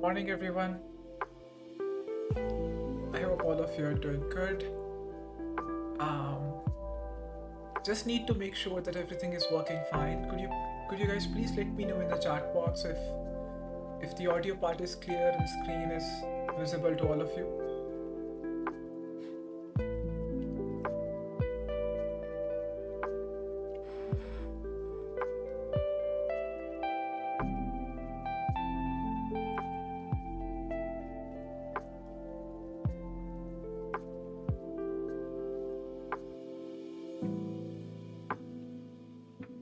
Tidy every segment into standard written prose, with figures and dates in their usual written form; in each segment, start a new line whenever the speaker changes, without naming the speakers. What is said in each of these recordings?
Morning, everyone. I hope all of you are doing good. Um, just need to make sure that everything is working fine. Could you guys please let me know in the chat box if the audio part is clear and screen is visible to all of you?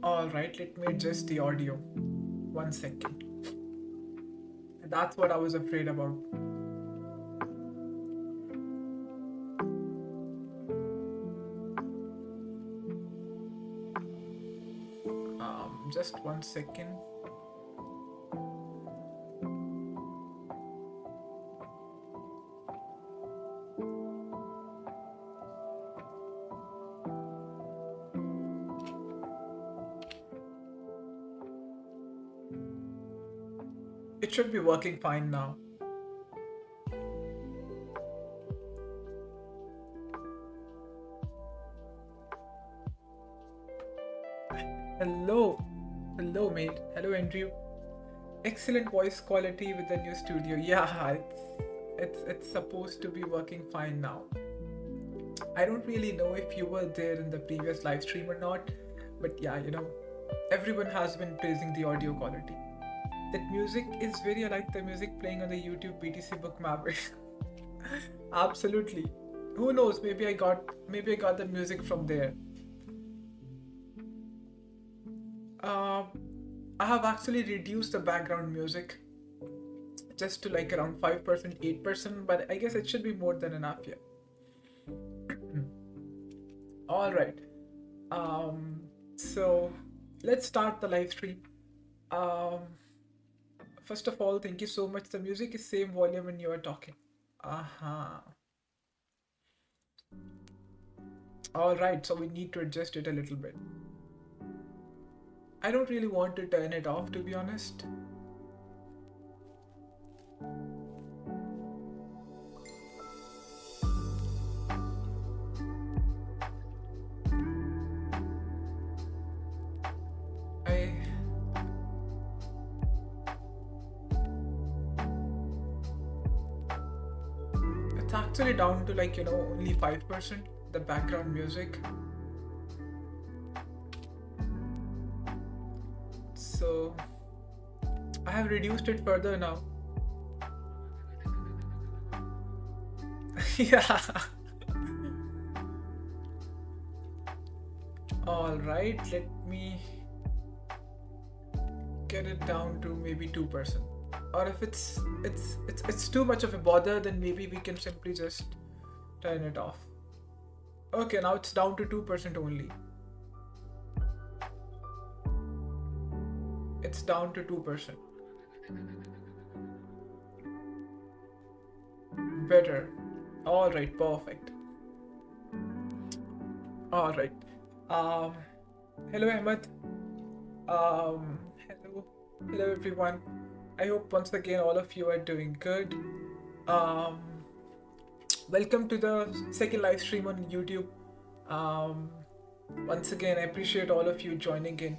All right, let me adjust the audio. 1 second. That's what I was afraid about. Just 1 second. It should be working fine now. Hello. Hello, mate. Hello, Andrew. Excellent voice quality with the new studio. Yeah, it's supposed to be working fine now. I don't really know if you were there in the previous live stream or not, but yeah, everyone has been praising the audio quality. That music is very like the music playing on the YouTube BTC book Maverick. Absolutely. Who knows? Maybe I got the music from there. Um, I have actually reduced the background music just to like around 5%, 8%, but I guess it should be more than enough here. All right. So let's start the live stream. Um, First of all, thank you so much. The music is same volume when you are talking. Aha. All right, so we need to adjust it a little bit. I don't really want to turn it off, to be honest. I It's actually down to like, only 5%, the background music. So I have reduced it further now. Yeah. All right, let me get it down to maybe 2%. Or if it's too much of a bother, then maybe we can simply just turn it off. Okay, now it's down to 2% only. It's down to 2%. Better. All right, perfect. All right. Um, Hello, Ahmed. Hello everyone. I hope once again all of you are doing good. Um, Welcome to the second live stream on YouTube. Um, Once again, I appreciate all of you joining in.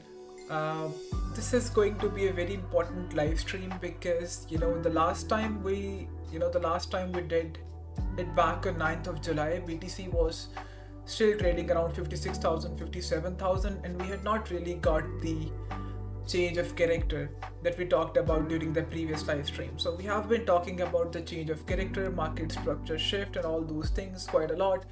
Uh, this is going to be a very important live stream because the last time we did it back on 9th of July, BTC was still trading around 56,000, 57,000, and we had not really got the change of character that we talked about during the previous live stream. So we have been talking about the change of character, market structure shift, and all those things quite a lot.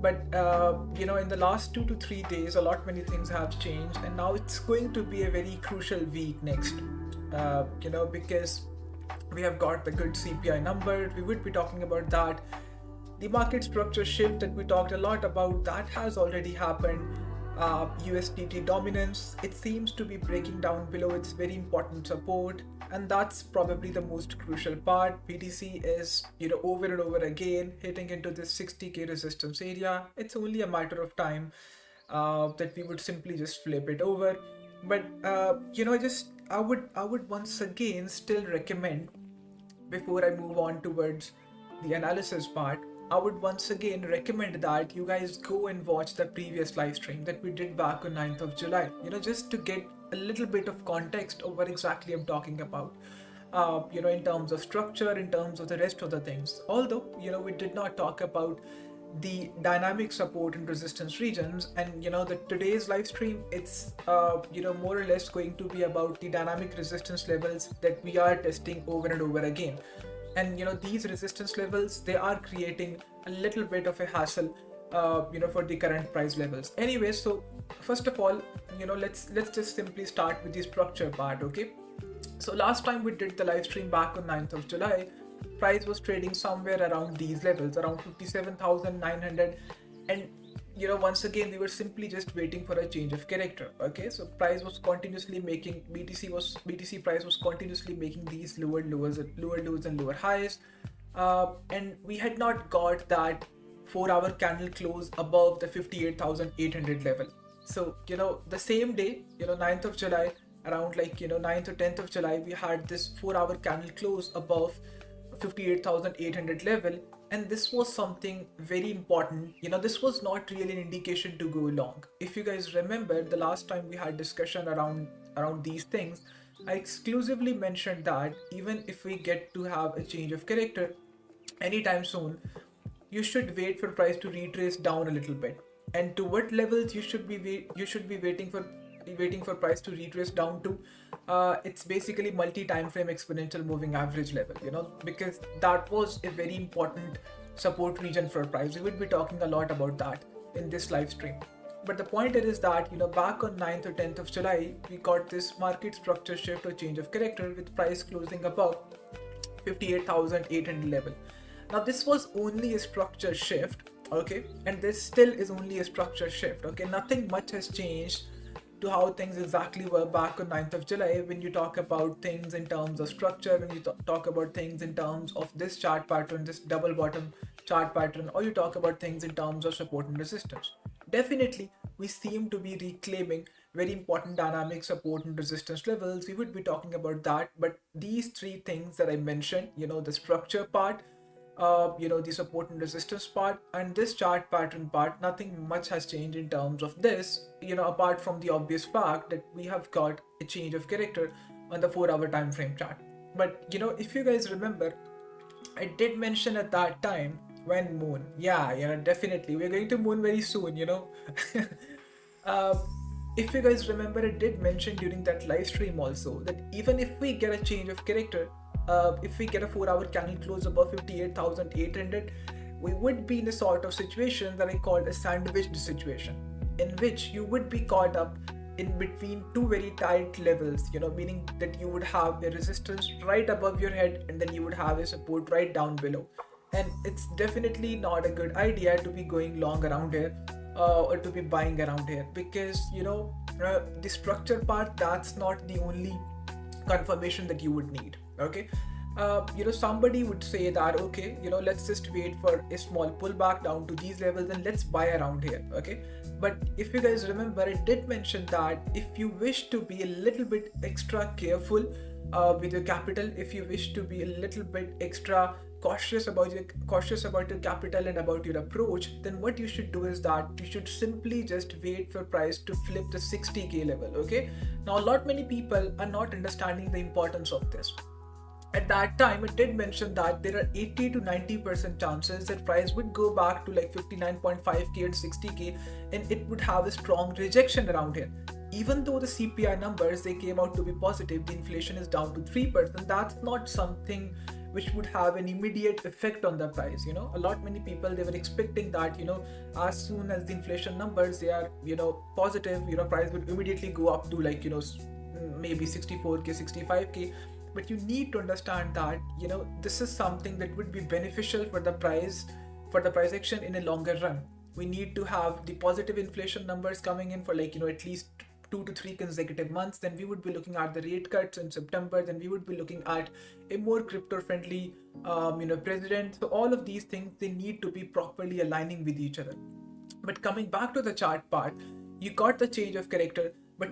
But in the last 2 to 3 days, many things have changed, and now it's going to be a very crucial week next. Because we have got the good CPI number. We would be talking about that. The market structure shift that we talked a lot about, that has already happened. USDT dominance, it seems to be breaking down below its very important support, and that's probably the most crucial part. BTC is over and over again hitting into this 60k resistance area. It's only a matter of time that we would simply just flip it over. But I would once again still recommend before I move on towards the analysis part, I would once again recommend that you guys go and watch the previous live stream that we did back on 9th of July, just to get a little bit of context of what exactly I'm talking about. In terms of structure, in terms of the rest of the things. Although, we did not talk about the dynamic support and resistance regions, and the today's live stream, it's more or less going to be about the dynamic resistance levels that we are testing over and over again. And these resistance levels, they are creating a little bit of a hassle for the current price levels. Anyway, so first of all, let's just simply start with the structure part. Okay, so last time we did the live stream back on 9th of July, price was trading somewhere around these levels, around 57,900. And once again, we were simply just waiting for a change of character. Okay, so price was continuously making, BTC price was continuously making these lower lows and lower highs. And we had not got that 4-hour candle close above the 58,800 level. So, the same day, 9th of July, around 9th or 10th of July, we had this 4-hour candle close above 58,800 level, and this was something very important. This was not really an indication to go long. If you guys remember, the last time we had discussion around these things, I exclusively mentioned that even if we get to have a change of character anytime soon, you should wait for price to retrace down a little bit. And to what levels you should be waiting for price to retrace down to? It's basically multi-time frame exponential moving average level, because that was a very important support region for price. We would be talking a lot about that in this live stream. But the point is that, back on 9th or 10th of July, we got this market structure shift or change of character with price closing above 58,800 level. Now this was only a structure shift, okay, and this still is only a structure shift. Okay, nothing much has changed to how things exactly were back on 9th of July when you talk about things in terms of structure, when you talk about things in terms of this chart pattern, this double bottom chart pattern, or you talk about things in terms of support and resistance. Definitely, we seem to be reclaiming very important dynamic support and resistance levels. We would be talking about that, but these three things that I mentioned, the structure part, the support and resistance part, and this chart pattern part, nothing much has changed in terms of this, apart from the obvious fact that we have got a change of character on the 4-hour time frame chart. But if you guys remember, I did mention at that time when moon, definitely we're going to moon very soon. If you guys remember, I did mention during that live stream also that even if we get a change of character, if we get a 4-hour candle close above 58,800, we would be in a sort of situation that I called a sandwiched situation, in which you would be caught up in between two very tight levels, meaning that you would have a resistance right above your head and then you would have a support right down below. And it's definitely not a good idea to be going long around here or to be buying around here, because the structure part, that's not the only confirmation that you would need. Okay, somebody would say that, okay, let's just wait for a small pullback down to these levels and let's buy around here. Okay, but if you guys remember, I did mention that if you wish to be a little bit extra careful with your capital, if you wish to be a little bit extra cautious about your capital and about your approach, then what you should do is that you should simply just wait for price to flip the 60k level. Okay, now a lot many people are not understanding the importance of this. At that time, it did mention that there are 80 to 90% chances that price would go back to 59.5k and 60k, and it would have a strong rejection around here. Even though the CPI numbers, they came out to be positive, the inflation is down to 3%, that's not something which would have an immediate effect on the price. A lot many people, they were expecting that, as soon as the inflation numbers, they are, positive, price would immediately go up to maybe 64k, 65k. But you need to understand that, this is something that would be beneficial for the price action in a longer run. We need to have the positive inflation numbers coming in for at least 2 to 3 consecutive months. Then we would be looking at the rate cuts in September. Then we would be looking at a more crypto friendly, president. So all of these things, they need to be properly aligning with each other. But coming back to the chart part, you got the change of character. but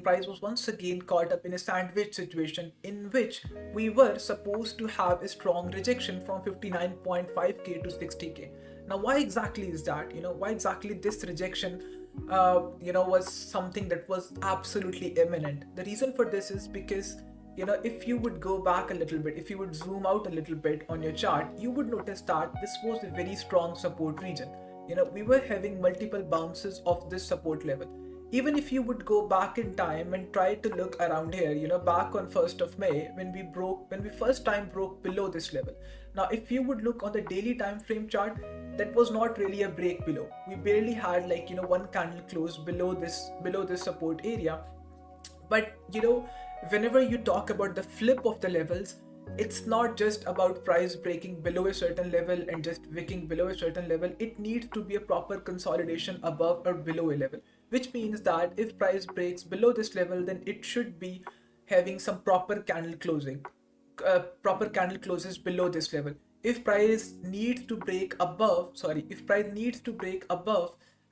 price was once again caught up in a sandwich situation in which we were supposed to have a strong rejection from 59.5k to 60k. Now, why exactly is that? Why exactly this rejection, was something that was absolutely imminent? The reason for this is because, if you would go back a little bit, if you would zoom out a little bit on your chart, you would notice that this was a very strong support region. We were having multiple bounces of this support level. Even if you would go back in time and try to look around here, back on 1st of May, when we first time broke below this level. Now, if you would look on the daily time frame chart, that was not really a break below. We barely had one candle close below this support area. But whenever you talk about the flip of the levels, it's not just about price breaking below a certain level and just wicking below a certain level. It needs to be a proper consolidation above or below a level, which means that if price breaks below this level, then it should be having some proper candle closes below this level. If price needs to break above, the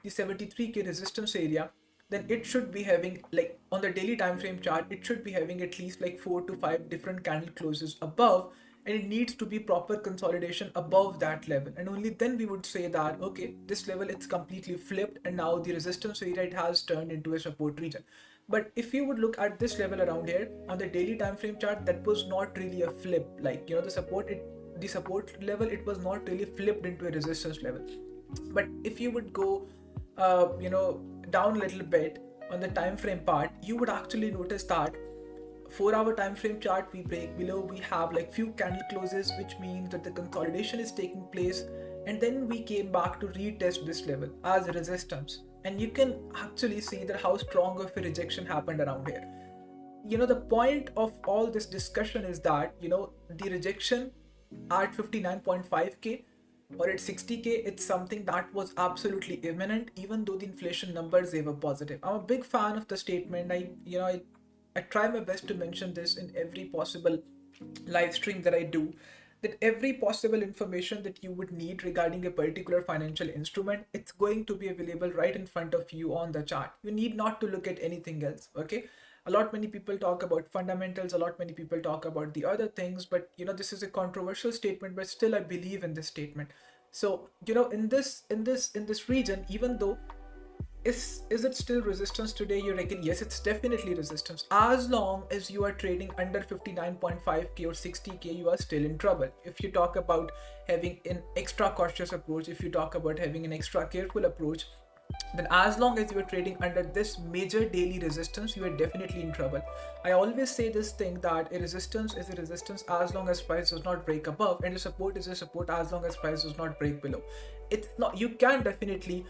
73k resistance area, then it should be having, like on the daily time frame chart, it should be having at least like 4 to 5 different candle closes above, and it needs to be proper consolidation above that level, and only then we would say that okay, this level it's completely flipped and now the resistance area, it has turned into a support region. But if you would look at this level around here on the daily time frame chart, that was not really a flip. Like the support level, it was not really flipped into a resistance level. But if you would go down a little bit on the time frame part, you would actually notice that 4-hour time frame chart, we break below, we have like few candle closes, which means that the consolidation is taking place, and then we came back to retest this level as a resistance. And you can actually see that how strong of a rejection happened around here. The point of all this discussion is that the rejection at 59.5k or at 60k, it's something that was absolutely imminent, even though the inflation numbers, they were positive. I'm a big fan of the statement. I try my best to mention this in every possible live stream that I do, that every possible information that you would need regarding a particular financial instrument, it's going to be available right in front of you on the chart. You need not to look at anything else. Okay, many people talk about fundamentals, many people talk about the other things, but this is a controversial statement, but still I believe in this statement. So in this region, even though, is it still resistance today, you reckon? Yes, it's definitely resistance. As long as you are trading under 59.5k or 60k, you are still in trouble. If you talk about having an extra cautious approach, if you talk about having an extra careful approach, then as long as you are trading under this major daily resistance, you are definitely in trouble. I always say this thing, that a resistance is a resistance as long as price does not break above, and a support is a support as long as price does not break below. It's not, you can definitely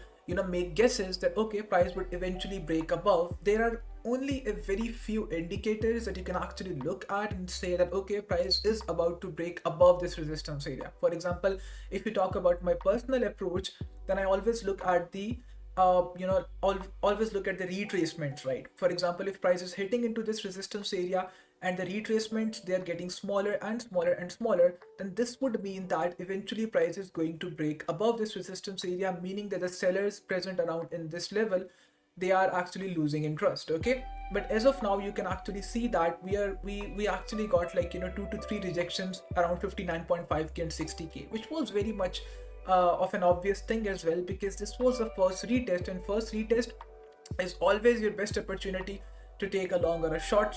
make guesses that okay, price would eventually break above. There are only a very few indicators that you can actually look at and say that okay, price is about to break above this resistance area. For example, if you talk about my personal approach, then I always look at the always look at the retracements, right? For example, if price is hitting into this resistance area and the retracements, they are getting smaller and smaller and smaller, then this would mean that eventually price is going to break above this resistance area, meaning that the sellers present around in this level, they are actually losing interest. Okay, but as of now, you can actually see that we actually got like 2 to 3 rejections around 59.5k and 60k, which was very much of an obvious thing as well, because this was the first retest, and first retest is always your best opportunity to take a long or a short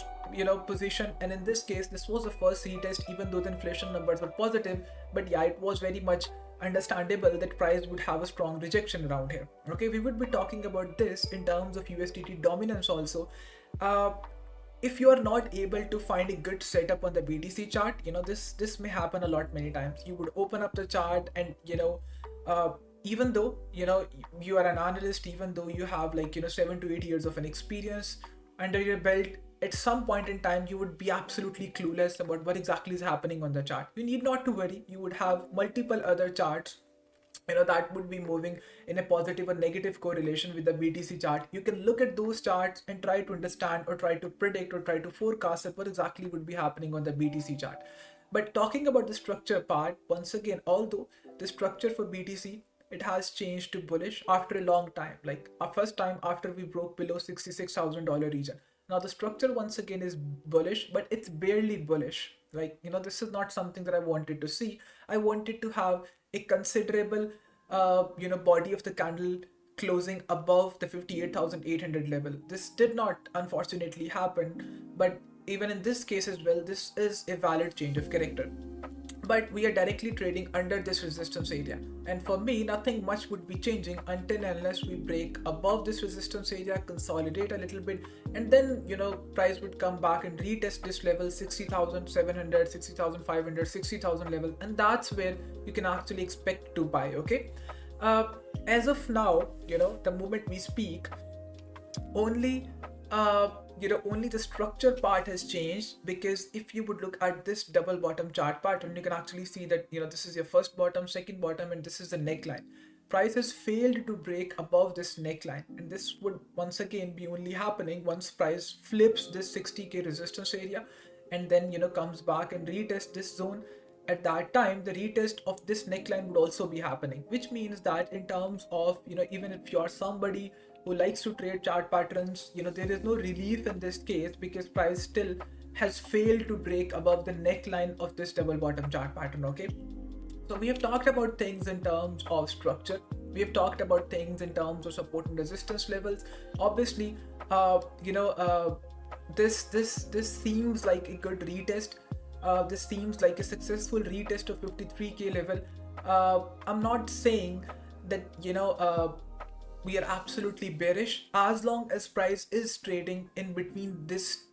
position. And in this case, this was the first retest, even though the inflation numbers were positive. But yeah, it was very much understandable that price would have a strong rejection around here. Okay, we would be talking about this in terms of USDT dominance also. If you are not able to find a good setup on the BTC chart, this may happen a lot many times. You would open up the chart and even though you are an analyst, even though you have like 7 to 8 years of an experience under your belt, at some point in time you would be absolutely clueless about what exactly is happening on the chart. You need not to worry. You would have multiple other charts that would be moving in a positive or negative correlation with the BTC chart. You can look at those charts and try to understand or try to predict or try to forecast what exactly would be happening on the BTC chart. But talking about the structure part, once again, although the structure for BTC, it has changed to bullish after a long time, like a first time after we broke below $66,000 region. Now the structure once again is bullish, but it's barely bullish. Like, this is not something that I wanted to see. I wanted to have a considerable, body of the candle closing above the 58,800 level. This did not unfortunately happen, but even in this case as well, this is a valid change of character. But we are directly trading under this resistance area, and for me nothing much would be changing until unless we break above this resistance area, consolidate a little bit, and then price would come back and retest this level 60,700, 60,500, 60,000 level, and that's where you can actually expect to buy. Okay, as of now, the moment we speak, only only the structure part has changed, because if you would look at this double bottom chart pattern, you can actually see that this is your first bottom, second bottom, and this is the neckline. Price has failed to break above this neckline, and this would once again be only happening once price flips this 60k resistance area and then comes back and retest this zone. At that time, the retest of this neckline would also be happening, which means that in terms of even if you're somebody who likes to trade chart patterns, there is no relief in this case, because price still has failed to break above the neckline of this double bottom chart pattern. Okay, so we have talked about things in terms of structure, we have talked about things in terms of support and resistance levels. Obviously, this seems like a good retest. This seems like a successful retest of 53k level. I'm not saying that we are absolutely bearish, as long as price is trading in between these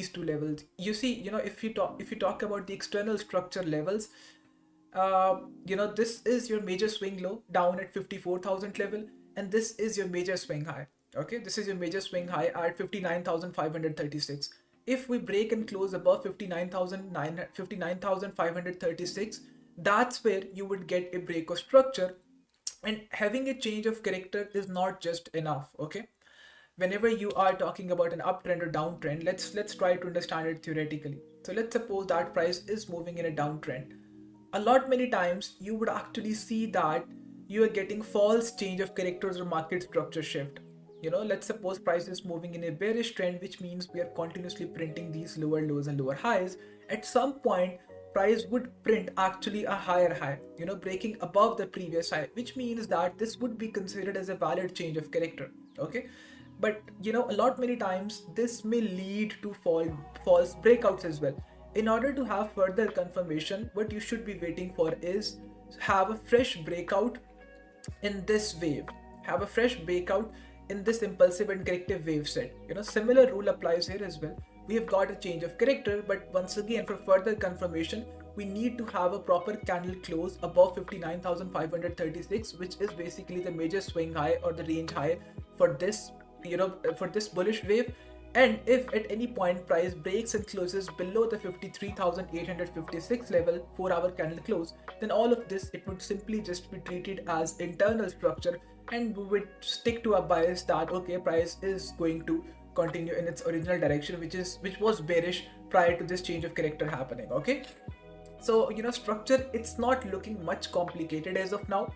two levels. You see, if you talk about the external structure levels, this is your major swing low down at 54,000 level, and this is your major swing high. Okay, this is your major swing high at 59,536. If we break and close above 59,536, that's where you would get a break of structure. And having a change of character is not just enough. Okay, whenever you are talking about an uptrend or downtrend, let's try to understand it theoretically. So let's suppose that price is moving in a downtrend. A lot many times you would actually see that you are getting false change of characters or market structure shift. Let's suppose price is moving in a bearish trend, which means we are continuously printing these lower lows and lower highs. At some point, price would print actually a higher high, breaking above the previous high, which means that this would be considered as a valid change of character. Okay, but a lot many times this may lead to false breakouts as well. In order to have further confirmation, what you should be waiting for is have a fresh breakout in this wave, have a fresh breakout in this impulsive and corrective wave set. Similar rule applies here as well. We have got a change of character, but once again, for further confirmation, we need to have a proper candle close above 59,536, which is basically the major swing high or the range high for this bullish wave. And if at any point price breaks and closes below the 53,856 level 4-hour candle close, then all of this, it would simply just be treated as internal structure, and we would stick to a bias that okay, price is going to continue in its original direction, which was bearish prior to this change of character happening. Okay, so structure, it's not looking much complicated as of now.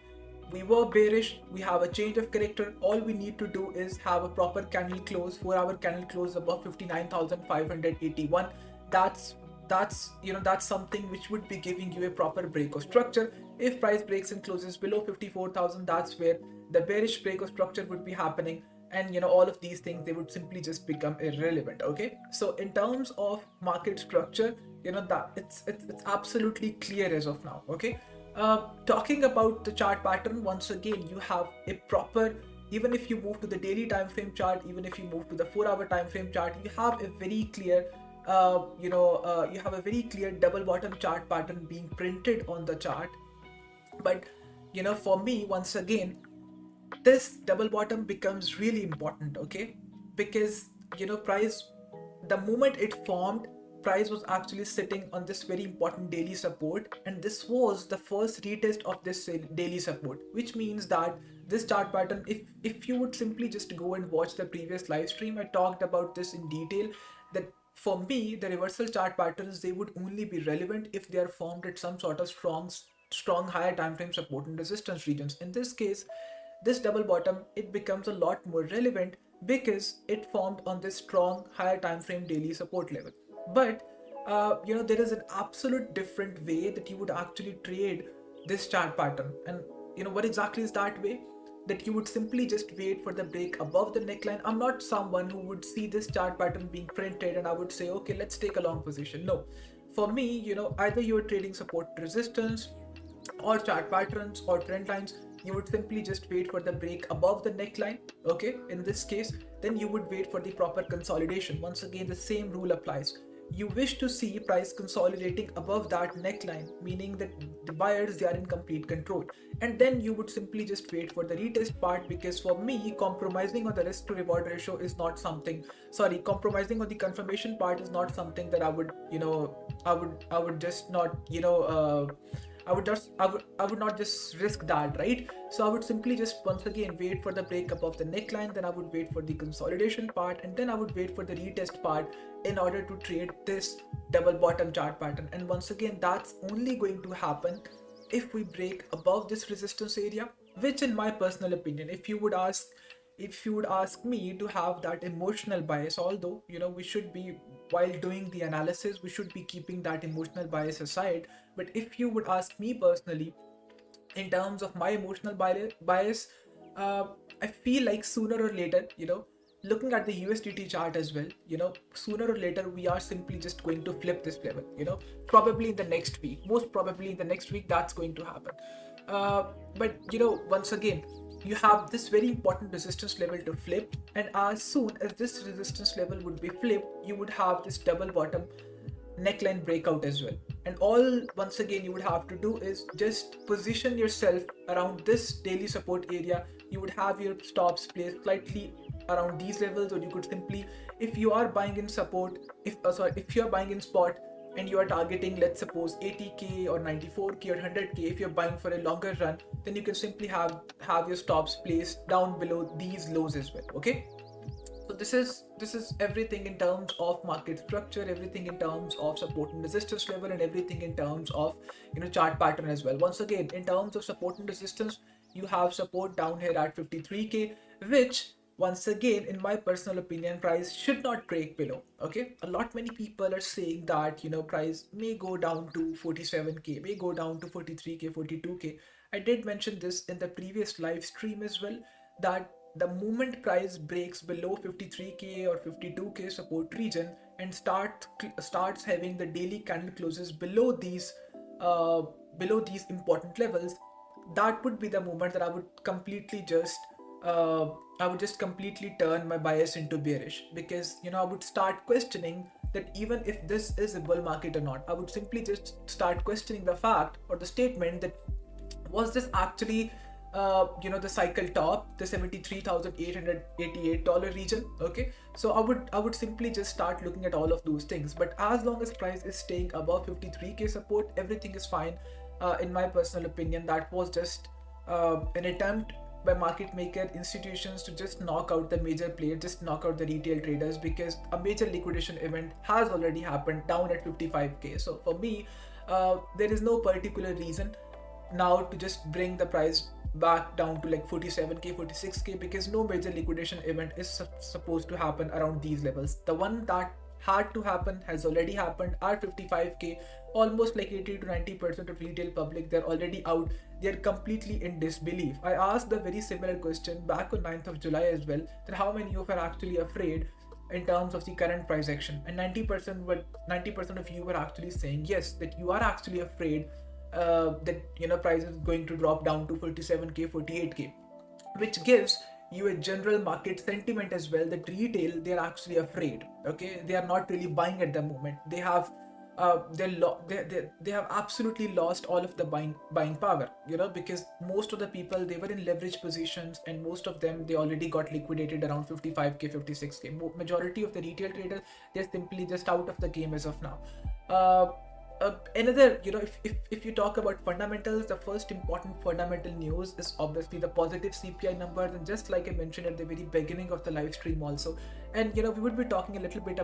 We were bearish, we have a change of character. All we need to do is have a proper candle close, 4-hour candle close above 59,581. That's something which would be giving you a proper break of structure. If price breaks and closes below 54,000, that's where the bearish break of structure would be happening, and all of these things, they would simply just become irrelevant. Okay, so in terms of market structure, that it's absolutely clear as of now. Okay, talking about the chart pattern, once again, you have a proper, even if you move to the daily time frame chart, even if you move to the 4-hour time frame chart, you have a very clear you have a very clear double bottom chart pattern being printed on the chart. But for me, once again, this double bottom becomes really important. Okay, because price, the moment it formed, price was actually sitting on this very important daily support, and this was the first retest of this daily support, which means that this chart pattern, if you would simply just go and watch the previous live stream, I talked about this in detail, that for me, the reversal chart patterns, they would only be relevant if they are formed at some sort of strong strong higher time frame support and resistance regions. In this case, this double bottom, it becomes a lot more relevant because it formed on this strong higher time frame daily support level. But there is an absolute different way that you would actually trade this chart pattern. And what exactly is that way? That you would simply just wait for the break above the neckline. I'm not someone who would see this chart pattern being printed and I would say, okay, let's take a long position. No, for me, either you're trading support resistance or chart patterns or trend lines, you would simply just wait for the break above the neckline. Okay, in this case, then you would wait for the proper consolidation. Once again, the same rule applies. You wish to see price consolidating above that neckline, meaning that the buyers, they are in complete control, and then you would simply just wait for the retest part. Because for me, compromising on the risk to reward ratio is not something, sorry, compromising on the confirmation part is not something that I would just not I would not just risk that, right? So I would simply just once again wait for the break above the neckline, then I would wait for the consolidation part, and then I would wait for the retest part in order to trade this double bottom chart pattern. And once again, that's only going to happen if we break above this resistance area, which in my personal opinion, if you would ask me to have that emotional bias, although we should be, while doing the analysis, we should be keeping that emotional bias aside. But if you would ask me personally, in terms of my emotional bias, I feel like sooner or later, looking at the USDT chart as well, sooner or later we are simply just going to flip this level, probably in the next week, most probably in the next week that's going to happen. But once again, you have this very important resistance level to flip, and as soon as this resistance level would be flipped, you would have this double bottom neckline breakout as well. And all once again you would have to do is just position yourself around this daily support area. You would have your stops placed slightly around these levels, or you could simply, if you are buying in support, if you are buying in spot and you are targeting, let's suppose 80k or 94k or 100k, if you're buying for a longer run, then you can simply have your stops placed down below these lows as well. Okay, so this is everything in terms of market structure, everything in terms of support and resistance level, and everything in terms of chart pattern as well. Once again, in terms of support and resistance, you have support down here at 53k, which once again, in my personal opinion, price should not break below. Okay, many people are saying that price may go down to 47k, may go down to 43k, 42k. I did mention this in the previous live stream as well, that the moment price breaks below 53k or 52k support region and starts having the daily candle closes below these important levels, that would be the moment that I would just completely turn my bias into bearish. Because I would start questioning that even if this is a bull market or not. I would simply just start questioning the fact or the statement that was this actually the cycle top, the $73,888 region. Okay, so I would simply just start looking at all of those things. But as long as price is staying above 53k support, everything is fine. In my personal opinion, that was just an attempt by market maker institutions to just knock out the major players, just knock out the retail traders, because a major liquidation event has already happened down at 55k. So for me, there is no particular reason now to just bring the price back down to like 47k, 46k, because no major liquidation event is supposed to happen around these levels. The one that had to happen has already happened at 55k. Almost like 80 to 90% of retail public, they're already out. They're completely in disbelief. I asked the very similar question back on 9th of July as well, that how many of you are actually afraid in terms of the current price action, and 90% of you were actually saying yes, that you are actually afraid that price is going to drop down to 47k, 48k, which gives you a general market sentiment as well, that retail, they're actually afraid. Okay, they are not really buying at the moment. They have they have absolutely lost all of the buying power, because most of the people, they were in leverage positions, and most of them, they already got liquidated around 55k, 56k. Majority of the retail traders, they're simply just out of the game as of now. Another, if you talk about fundamentals, the first important fundamental news is obviously the positive CPI numbers, and just like I mentioned at the very beginning of the live stream also, and we would be talking a little bit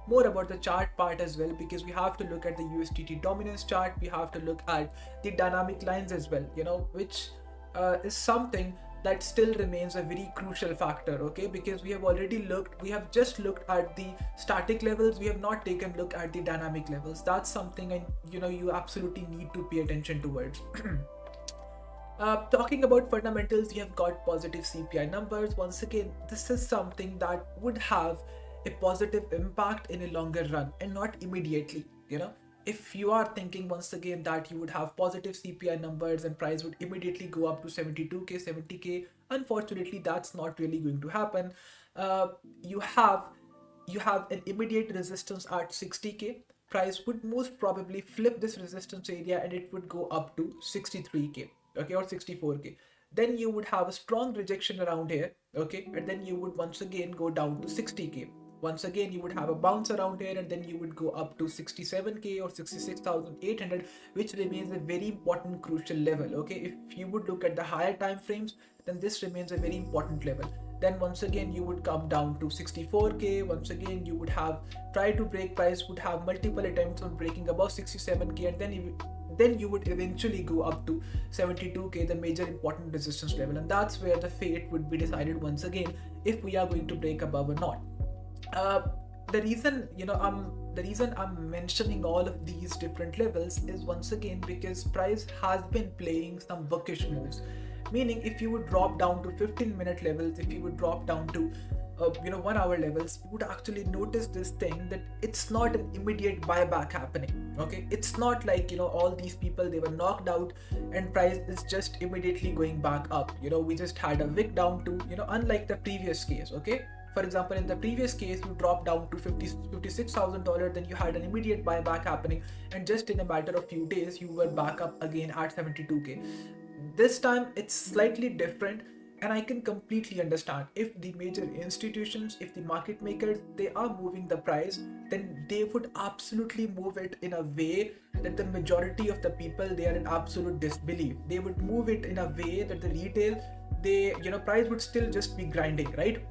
more about the chart part as well, because we have to look at the USDT dominance chart, we have to look at the dynamic lines as well, which is something that still remains a very crucial factor, okay, because we have just looked at the static levels, we have not taken a look at the dynamic levels. That's something, and you absolutely need to pay attention towards. Talking about fundamentals, you have got positive CPI numbers. Once again, this is something that would have a positive impact in a longer run and not immediately. If you are thinking once again that you would have positive CPI numbers and price would immediately go up to 72k, 70k, unfortunately that's not really going to happen. You have an immediate resistance at 60k. Price would most probably flip this resistance area and it would go up to 63k, okay, or 64k. Then you would have a strong rejection around here, okay, and then you would once again go down to 60k. Once again, you would have a bounce around here, and then you would go up to 67k or 66,800, which remains a very important crucial level, okay. If you would look at the higher time frames, then this remains a very important level. Then once again you would come down to 64k. Once again you would have try to break, price would have multiple attempts on breaking above 67k, and then you would eventually go up to 72k, the major important resistance level, and that's where the fate would be decided once again, if we are going to break above or not. The reason I'm mentioning all of these different levels is once again because price has been playing some bookish moves. Meaning, if you would drop down to 15-minute levels, if you would drop down to 1 hour levels, you would actually notice this thing, that it's not an immediate buyback happening. Okay, it's not like all these people, they were knocked out and price is just immediately going back up. We just had a wick down to unlike the previous case. Okay, for example, in the previous case, you dropped down to $56,000, then you had an immediate buyback happening, and just in a matter of few days, you were back up again at 72k. This time, it's slightly different, and I can completely understand. If the major institutions, if the market makers, they are moving the price, then they would absolutely move it in a way that the majority of the people, they are in absolute disbelief. They would move it in a way that the retail, price would still just be grinding, right?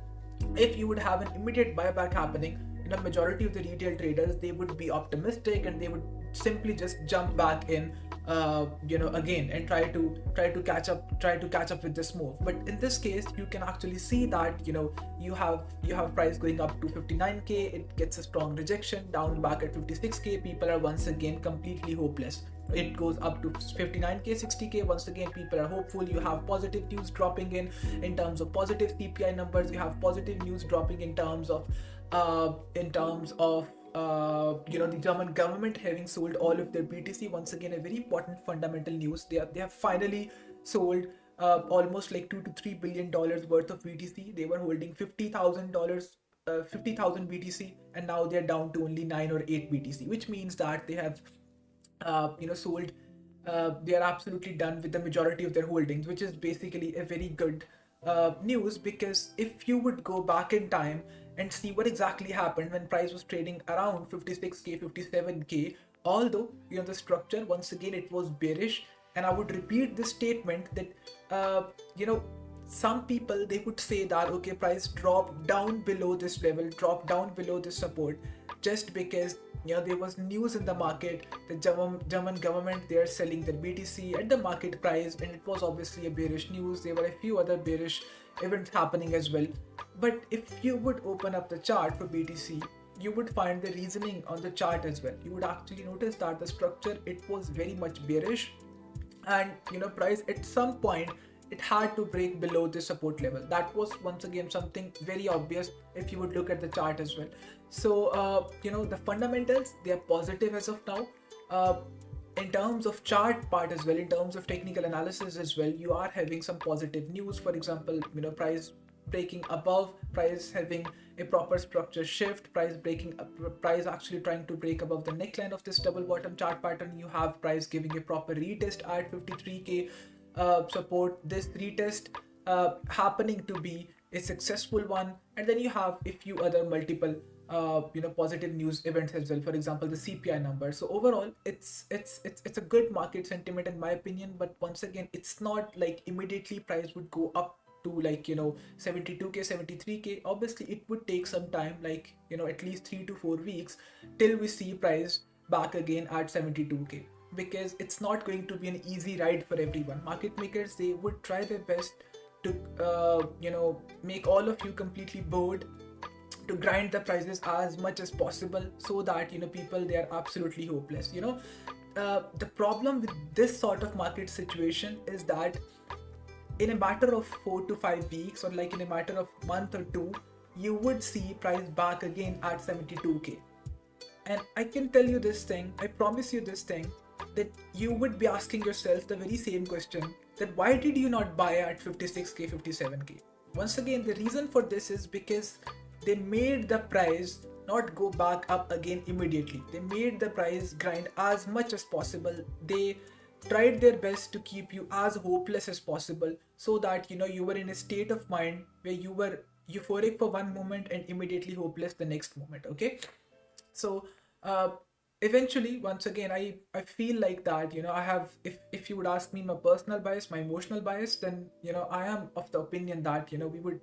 If you would have an immediate buyback happening, majority of the retail traders, they would be optimistic and they would simply just jump back in again and try to catch up with this move. But in this case, you can actually see that you have price going up to 59k, it gets a strong rejection, down back at 56k, people are once again completely hopeless. It goes up to 59k, 60k, once again people are hopeful. You have positive news dropping in terms of positive CPI numbers, you have positive news dropping in terms of the German government having sold all of their BTC. Once again, a very important fundamental news. They have finally sold almost like $2 to $3 billion worth of BTC. They were holding $50,000, 50,000 BTC, and now they're down to only 9 or 8 BTC, which means that they have sold. They are absolutely done with the majority of their holdings, which is basically a very good news, because if you would go back in time and see what exactly happened when price was trading around 56k, 57k, although the structure, once again, it was bearish. And I would repeat this statement that some people, they would say that okay, price dropped down below this level, dropped down below this support, just because there was news in the market. The German government, they are selling their BTC at the market price, and it was obviously a bearish news. There were a few other bearish events happening as well. But if you would open up the chart for BTC, you would find the reasoning on the chart as well. You would actually notice that the structure, it was very much bearish, and price at some point, it had to break below the support level. That was once again something very obvious if you would look at the chart as well. So the fundamentals, they are positive as of now. In terms of chart part as well, in terms of technical analysis as well, you are having some positive news. For example, price breaking above, price having a proper structure shift, price actually trying to break above the neckline of this double bottom chart pattern. You have price giving a proper retest at 53k support. This retest happening to be a successful one, and then you have a few other multiple positive news events as well. For example, the CPI number. So overall, it's a good market sentiment in my opinion. But once again, it's not like immediately price would go up to like 72k, 73k. Obviously it would take some time, like at least 3 to 4 weeks, till we see price back again at 72k, because it's not going to be an easy ride for everyone. Market makers, they would try their best to make all of you completely bored, to grind the prices as much as possible, so that people, they are absolutely hopeless. The problem with this sort of market situation is that in a matter of 4 to 5 weeks, or like in a matter of month or two, you would see price back again at 72k. And I can tell you this thing, I promise you this thing, that you would be asking yourself the very same question, that why did you not buy at 56k, 57k? Once again, the reason for this is because they made the price not go back up again immediately. They made the price grind as much as possible. They tried their best to keep you as hopeless as possible, so that you were in a state of mind where you were euphoric for one moment and immediately hopeless the next moment. Okay, so eventually, once again, I feel like that I have, if you would ask me my personal bias, my emotional bias, then I am of the opinion that we would,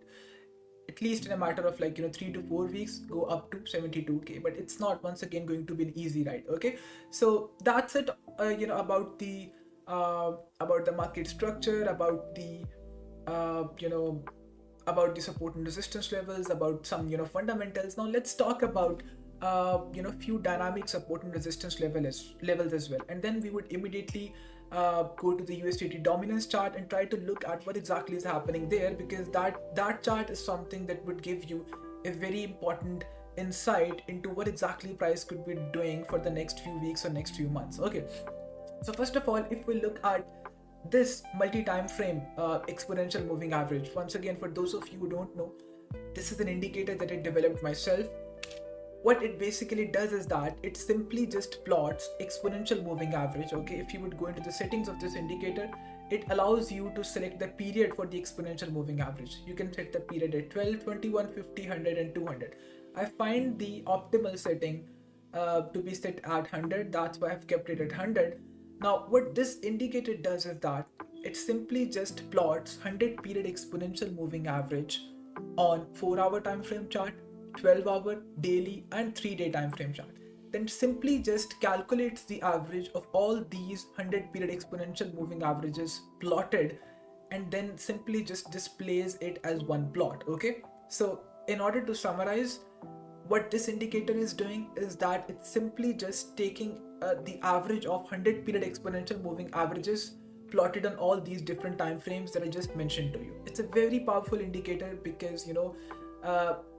at least in a matter of like 3 to 4 weeks, go up to 72k. But it's not, once again, going to be an easy ride. Okay, so that's it about the market structure, about the about the support and resistance levels, about some fundamentals. Now let's talk about few dynamic support and resistance levels as well, and then we would immediately go to the USDT dominance chart and try to look at what exactly is happening there, because that chart is something that would give you a very important insight into what exactly price could be doing for the next few weeks or next few months. Okay, so first of all, if we look at this multi-time frame exponential moving average, once again, for those of you who don't know, this is an indicator that I developed myself. What it basically does is that it simply just plots exponential moving average. Okay, if you would go into the settings of this indicator, it allows you to select the period for the exponential moving average. You can set the period at 12, 21, 50, 100 and 200. I find the optimal setting to be set at 100. That's why I've kept it at 100. Now what this indicator does is that it simply just plots 100 period exponential moving average on 4-hour time frame chart, 12-hour, daily and 3-day time frame chart. Then simply just calculates the average of all these 100 period exponential moving averages plotted, and then simply just displays it as one plot. Okay, so in order to summarize, what this indicator is doing is that it's simply just taking the average of 100 period exponential moving averages plotted on all these different time frames that I just mentioned to you. It's a very powerful indicator, because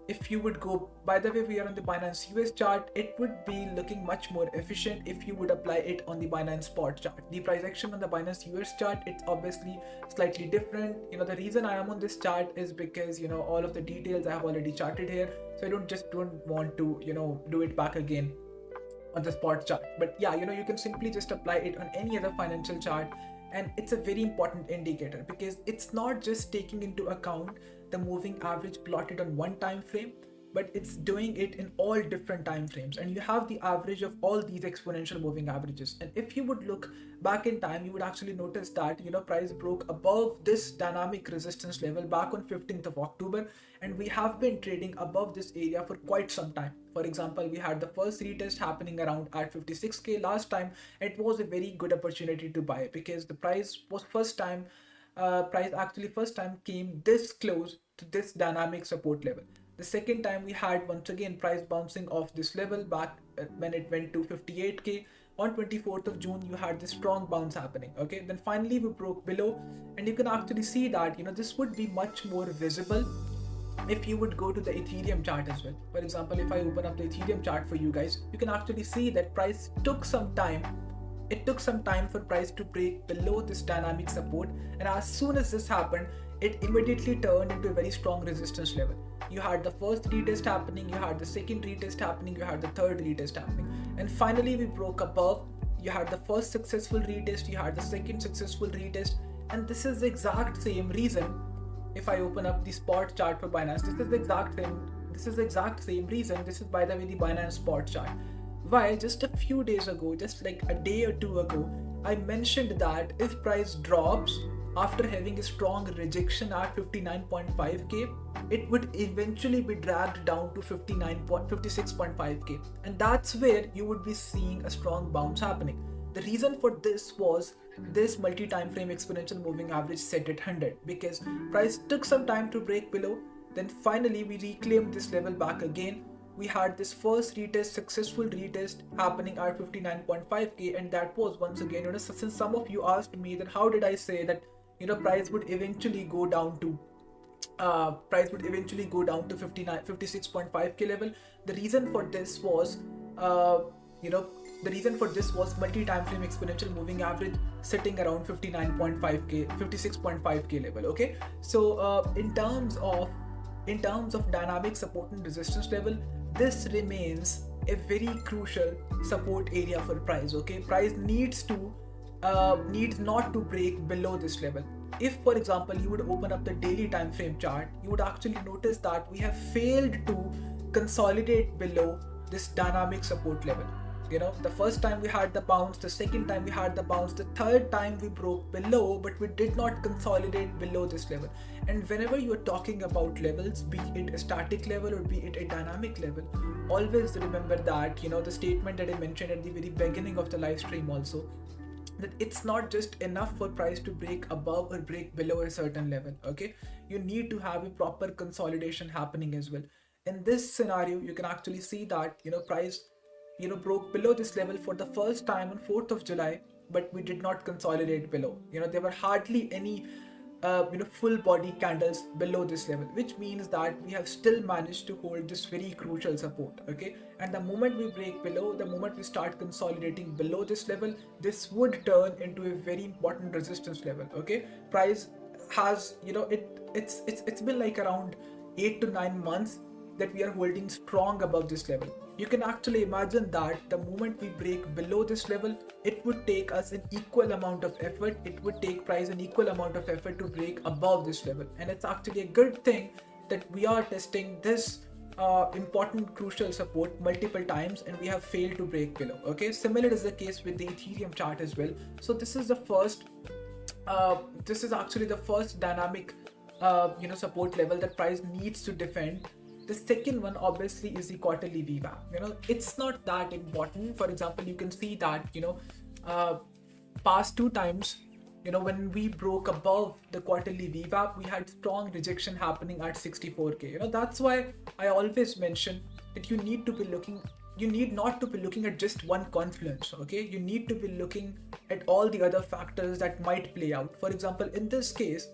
if you would go, by the way, we are on the Binance US chart, it would be looking much more efficient if you would apply it on the Binance spot chart. The price action on the Binance US chart, it's obviously slightly different. The reason I am on this chart is because all of the details I have already charted here, so I don't want to do it back again on the spot chart. But yeah, you can simply just apply it on any other financial chart, and it's a very important indicator, because it's not just taking into account the moving average plotted on one time frame, but it's doing it in all different time frames, and you have the average of all these exponential moving averages. And if you would look back in time, you would actually notice that price broke above this dynamic resistance level back on 15th of October, and we have been trading above this area for quite some time. For example, we had the first retest happening around at 56k last time. It was a very good opportunity to buy, because the price was first time came this close to this dynamic support level. The second time we had, once again, price bouncing off this level back when it went to 58k. On 24th of June, you had this strong bounce happening. Okay, then finally we broke below, and you can actually see that this would be much more visible if you would go to the Ethereum chart as well. For example, if I open up the Ethereum chart for you guys, you can actually see that price took some time. It took some time for price to break below this dynamic support, and as soon as this happened, it immediately turned into a very strong resistance level. You had the first retest happening, you had the second retest happening, you had the third retest happening, and finally we broke above. You had the first successful retest, you had the second successful retest, and this is the exact same reason. If I open up the spot chart for Binance, this is the This is the exact same reason. This is, by the way, the Binance spot chart. Why? Just a few days ago, just like a day or two ago, I mentioned that if price drops after having a strong rejection at 59.5k, it would eventually be dragged down to 56.5k, and that's where you would be seeing a strong bounce happening. The reason for this was this multi-time frame exponential moving average set at 100, because price took some time to break below, then finally we reclaimed this level back again. We had this first retest, successful retest happening at 59.5k, and that was once again, since some of you asked me that how did I say that price would eventually go down to 56.5k level. The reason for this was multi-time frame exponential moving average sitting around 56.5k level. Okay, so in terms of dynamic support and resistance level, this remains a very crucial support area for price. Okay, price needs not to break below this level. If, for example, you would open up the daily time frame chart, you would actually notice that we have failed to consolidate below this dynamic support level. The first time we had the bounce, the second time we had the bounce, the third time we broke below, but we did not consolidate below this level. And whenever you are talking about levels, be it a static level or be it a dynamic level, always remember that, the statement that I mentioned at the very beginning of the live stream also, that it's not just enough for price to break above or break below a certain level. Okay, you need to have a proper consolidation happening as well. In this scenario, you can actually see that price broke below this level for the first time on 4th of July, but we did not consolidate below. There were hardly any full body candles below this level, which means that we have still managed to hold this very crucial support. Okay, and the moment we break below, the moment we start consolidating below this level, this would turn into a very important resistance level. Okay, price has it's been like around 8 to 9 months that we are holding strong above this level. You can actually imagine that the moment we break below this level, it would take us an equal amount of effort. It would take price an equal amount of effort to break above this level. And it's actually a good thing that we are testing this important crucial support multiple times and we have failed to break below. Okay, similar is the case with the Ethereum chart as well. So this is the first, this is actually the first dynamic support level that price needs to defend. The second one obviously is the quarterly VWAP. It's not that important. For example, you can see that past two times, when we broke above the quarterly VWAP, we had strong rejection happening at 64k. That's why I always mention that you need not to be looking at just one confluence. Okay, you need to be looking at all the other factors that might play out. For example, in this case,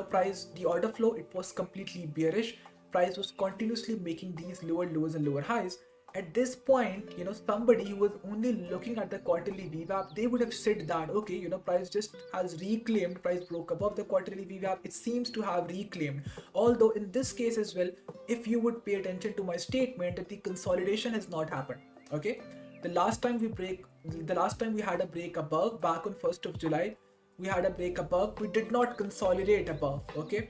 price, the order flow, it was completely bearish. Price was continuously making these lower lows and lower highs. At this point, somebody who was only looking at the quarterly VWAP, they would have said that, okay, price just has reclaimed, price broke above the quarterly VWAP, it seems to have reclaimed. Although in this case as well, if you would pay attention to my statement that the consolidation has not happened. Okay, the last time we had a break above, back on 1st of July, we had a break above, we did not consolidate above. Okay,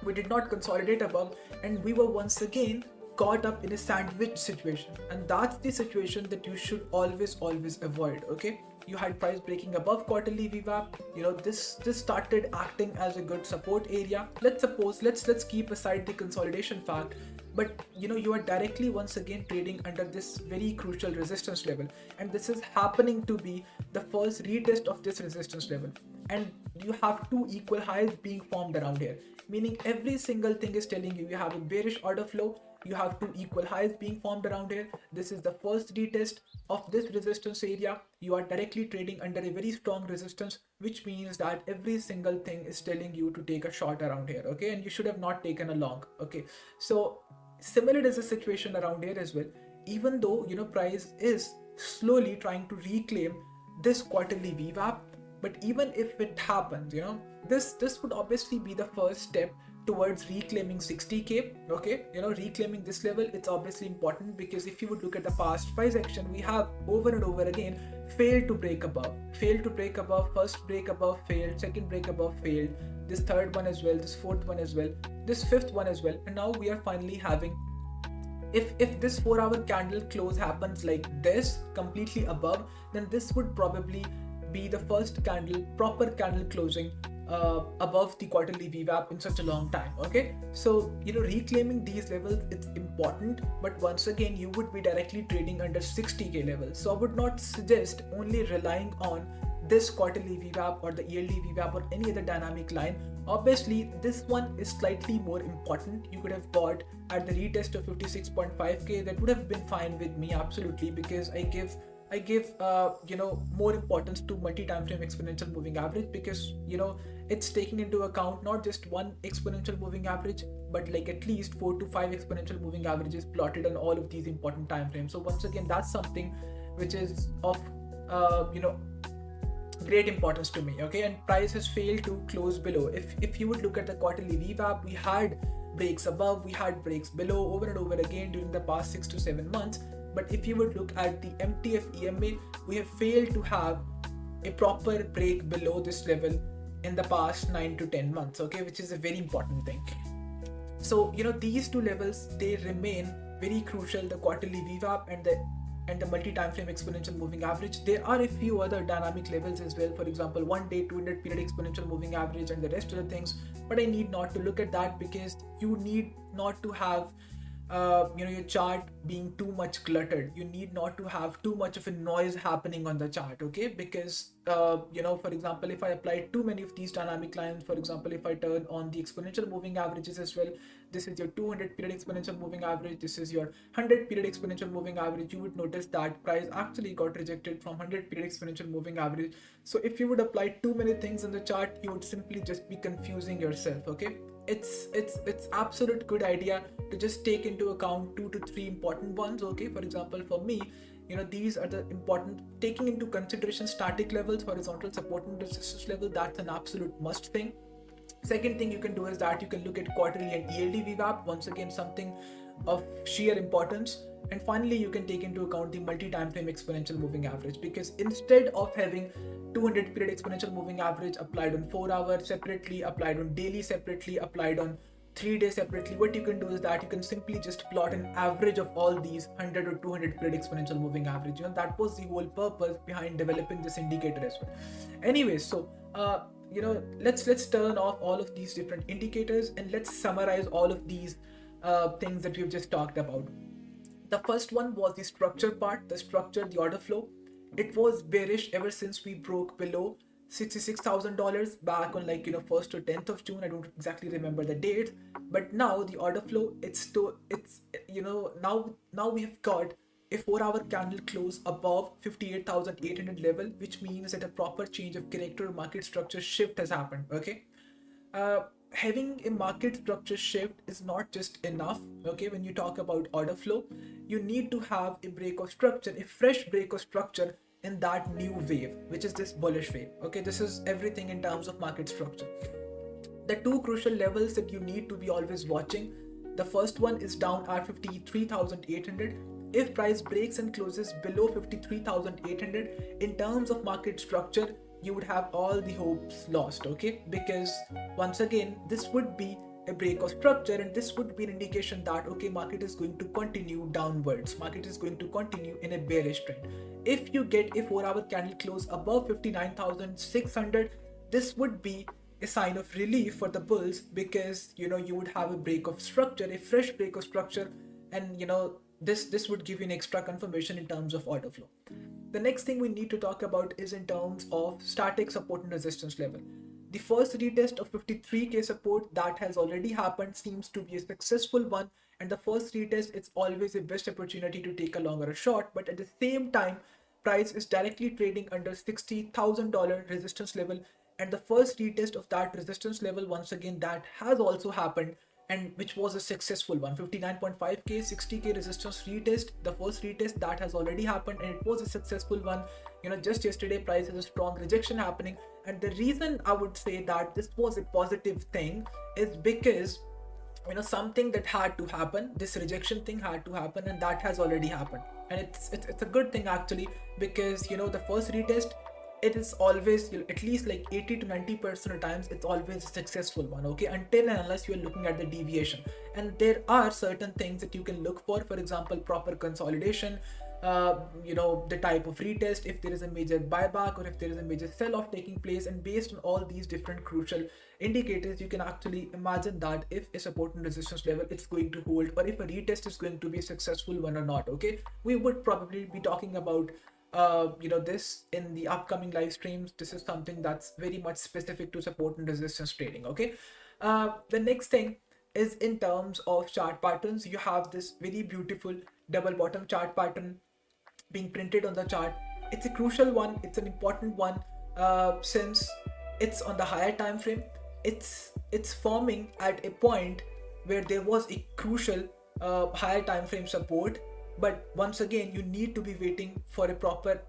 we did not consolidate above, and we were once again caught up in a sandwich situation, and that's the situation that you should always avoid. Okay, you had price breaking above quarterly VWAP, this started acting as a good support area. Let's keep aside the consolidation fact, but you are directly once again trading under this very crucial resistance level, and this is happening to be the first retest of this resistance level, and you have two equal highs being formed around here, meaning every single thing is telling you have a bearish order flow, you have two equal highs being formed around here. This is the first retest of this resistance area. You are directly trading under a very strong resistance, which means that every single thing is telling you to take a short around here. Okay, and you should have not taken a long. Okay, so similar is the situation around here as well. Even though price is slowly trying to reclaim this quarterly VWAP, but even if it happens, this would obviously be the first step towards reclaiming 60k. Okay, reclaiming this level, it's obviously important, because if you would look at the past price action, we have over and over again failed to break above. First break above failed, second break above failed, this third one as well, this fourth one as well, this fifth one as well, and now we are finally having If this 4-hour candle close happens like this, completely above, then this would probably be the first proper candle closing above the quarterly VWAP in such a long time. Okay, so reclaiming these levels, it's important, but once again you would be directly trading under 60k levels. So I would not suggest only relying on this quarterly VWAP or the yearly VWAP or any other dynamic line. Obviously this one is slightly more important. You could have bought at the retest of 56.5k. That would have been fine with me, absolutely, because I give more importance to multi-time frame exponential moving average, because it's taking into account not just one exponential moving average, but like at least 4 to 5 exponential moving averages plotted on all of these important time frames. So once again, that's something which is of great importance to me. Okay, and price has failed to close below. If you would look at the quarterly VWAP, we had breaks above, we had breaks below over and over again during the past 6 to 7 months. But if you would look at the MTF EMA, we have failed to have a proper break below this level in the past 9 to 10 months, okay, which is a very important thing. So these two levels, they remain very crucial, the quarterly VWAP and the multi-time frame exponential moving average. There are a few other dynamic levels as well, for example 1 day 200 period exponential moving average and the rest of the things, but I need not to look at that, because you need not to have your chart being too much cluttered. You need not to have too much of a noise happening on the chart, okay, because for example, if I apply too many of these dynamic lines, for example, if I turn on the exponential moving averages as well, this is your 200 period exponential moving average, this is your 100 period exponential moving average, you would notice that price actually got rejected from 100 period exponential moving average. So if you would apply too many things in the chart, you would simply just be confusing yourself, okay. It's absolute good idea to just take into account 2 to 3 important ones, okay. For example, for me, these are the important, taking into consideration static levels, horizontal support and resistance level, that's an absolute must thing. Second thing you can do is that you can look at quarterly and yearly VWAP, once again something of sheer importance. And finally, you can take into account the multi-time frame exponential moving average, because instead of having 200 period exponential moving average applied on 4 hours separately, applied on daily separately, applied on 3 days separately, what you can do is that you can simply just plot an average of all these 100 or 200 period exponential moving average. That was the whole purpose behind developing this indicator as well. Anyways, so let's turn off all of these different indicators and let's summarize all of these things that we've just talked about. The first one was the structure part, the order flow. It was bearish ever since we broke below $66,000 back on 1st or 10th of June. I don't exactly remember the date, but now the order flow, now we have got a 4-hour candle close above 58,800 level, which means that a proper change of character or market structure shift has happened, okay. Having a market structure shift is not just enough, okay. When you talk about order flow, you need to have a break of structure, a fresh break of structure in that new wave, which is this bullish wave, okay. This is everything in terms of market structure. The two crucial levels that you need to be always watching, the first one is down at 53,800. If price breaks and closes below 53,800, in terms of market structure, you would have all the hopes lost, okay, because once again this would be a break of structure and this would be an indication that okay, market is going to continue downwards, market is going to continue in a bearish trend. If you get a 4-hour candle close above 59,600, this would be a sign of relief for the bulls, because you would have a break of structure, a fresh break of structure, and this would give you an extra confirmation in terms of order flow. The next thing we need to talk about is in terms of static support and resistance level. The first retest of 53k support that has already happened seems to be a successful one, and the first retest, it's always a best opportunity to take a long or a short, but at the same time price is directly trading under $60,000 resistance level, and the first retest of that resistance level, once again, that has also happened, and which was a successful one. 59.5k 60k resistance retest, the first retest that has already happened, and it was a successful one. Just yesterday price has a strong rejection happening, and the reason I would say that this was a positive thing is because something that had to happen, this rejection thing had to happen, and that has already happened, and it's a good thing actually, because the first retest, it is always, at least like 80 to 90% of times, it's always a successful one, okay, until and unless you're looking at the deviation. And there are certain things that you can look for example, proper consolidation, the type of retest, if there is a major buyback or if there is a major sell-off taking place. And based on all these different crucial indicators, you can actually imagine that if a support and resistance level it's going to hold, or if a retest is going to be a successful one or not. Okay, we would probably be talking about this in the upcoming live streams. This is something that's very much specific to support and resistance trading. Okay, the next thing is in terms of chart patterns. You have this very beautiful double bottom chart pattern being printed on the chart. It's a crucial one, it's an important one, since it's on the higher time frame. It's forming at a point where there was a crucial higher time frame support, but once again you need to be waiting for a proper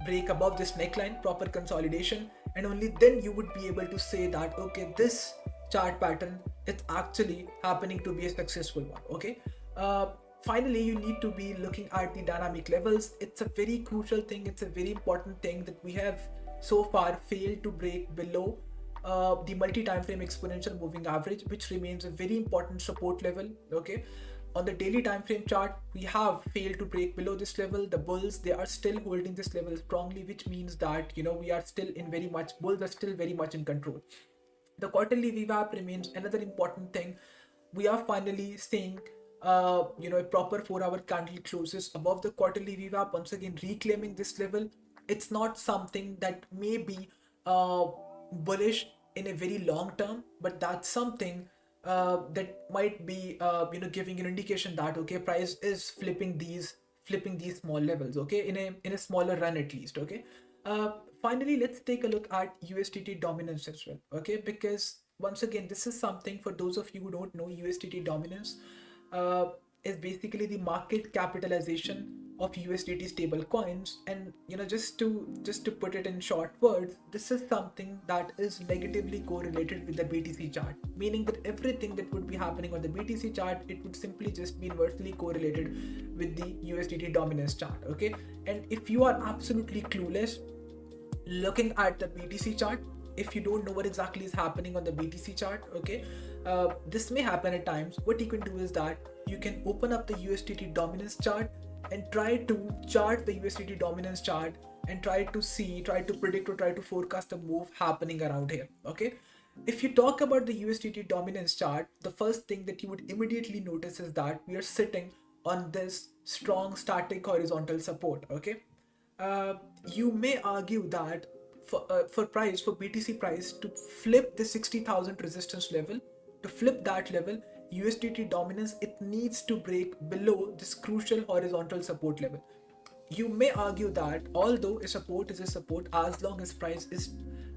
break above this neckline, proper consolidation, and only then you would be able to say that okay, this chart pattern is actually happening to be a successful one. Okay, finally you need to be looking at the dynamic levels. It's a very crucial thing, it's a very important thing that we have so far failed to break below the multi-time frame exponential moving average, which remains a very important support level. Okay, on the daily time frame chart, we have failed to break below this level. The bulls, they are still holding this level strongly, which means that we are still in very much, bulls are still very much in control. The quarterly VWAP remains another important thing. We are finally seeing a proper 4-hour candle closes above the quarterly VWAP, once again reclaiming this level. It's not something that may be bullish in a very long term, but that's something that might be giving an indication that okay, price is flipping these small levels, okay, in a smaller run at least. Okay, finally let's take a look at USDT dominance as well. Okay, because once again, this is something for those of you who don't know. USDT dominance is basically the market capitalization of USDT stable coins. And just to put it in short words, this is something that is negatively correlated with the BTC chart, meaning that everything that would be happening on the BTC chart, it would simply just be inversely correlated with the USDT dominance chart. Okay, and if you are absolutely clueless looking at the BTC chart, if you don't know what exactly is happening on the BTC chart, okay, this may happen at times. What you can do is that you can open up the USDT dominance chart and try to chart the USDT dominance chart and try to predict or try to forecast the move happening around here. Okay, if you talk about the USDT dominance chart, the first thing that you would immediately notice is that we are sitting on this strong static horizontal support. Okay, you may argue that for BTC price to flip the 60,000 resistance level, to flip that level, USDT dominance, it needs to break below this crucial horizontal support level. You may argue that although a support is a support as long as price is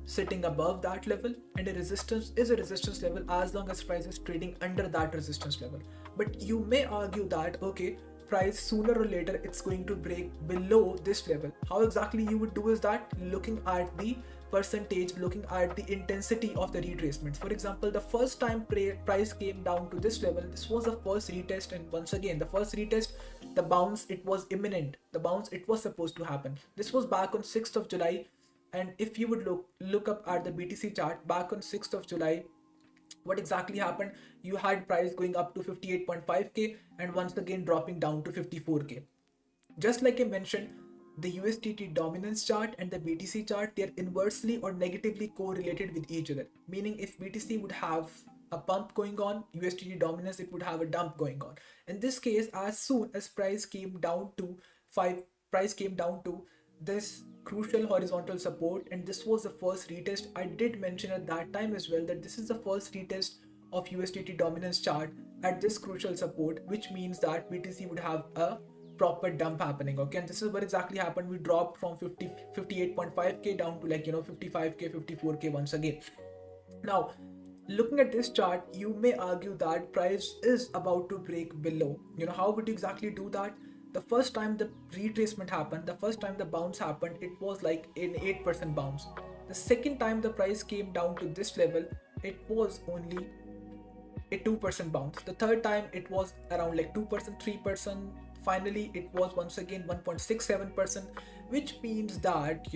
sitting above that level, and a resistance is a resistance level as long as price is trading under that resistance level. But you may argue that okay, price sooner or later it's going to break below this level. How exactly you would do is that looking at the percentage, looking at the intensity of the retracements. For example, the first time price came down to this level, this was the first retest, and once again the first retest, the bounce, it was imminent, the bounce, it was supposed to happen. This was back on 6th of July, and if you would look up at the BTC chart back on 6th of July, what exactly happened? You had price going up to 58.5k and once again dropping down to 54k. Just like I mentioned, the USDT dominance chart and the BTC chart, they are inversely or negatively correlated with each other. Meaning if BTC would have a pump going on, USDT dominance, it would have a dump going on. In this case, as soon as price came down to this crucial horizontal support, and this was the first retest. I did mention at that time as well that this is the first retest of USDT dominance chart at this crucial support, which means that BTC would have a proper dump happening. Okay, and this is what exactly happened. We dropped from 58.5k down to 55k, 54k once again. Now looking at this chart, you may argue that price is about to break below. How would you exactly do that? The first time the retracement happened, the first time the bounce happened, it was like an 8% bounce. The second time the price came down to this level, it was only a 2% bounce. The third time it was around 2%, 3%. Finally, it was once again 1.67%, which means that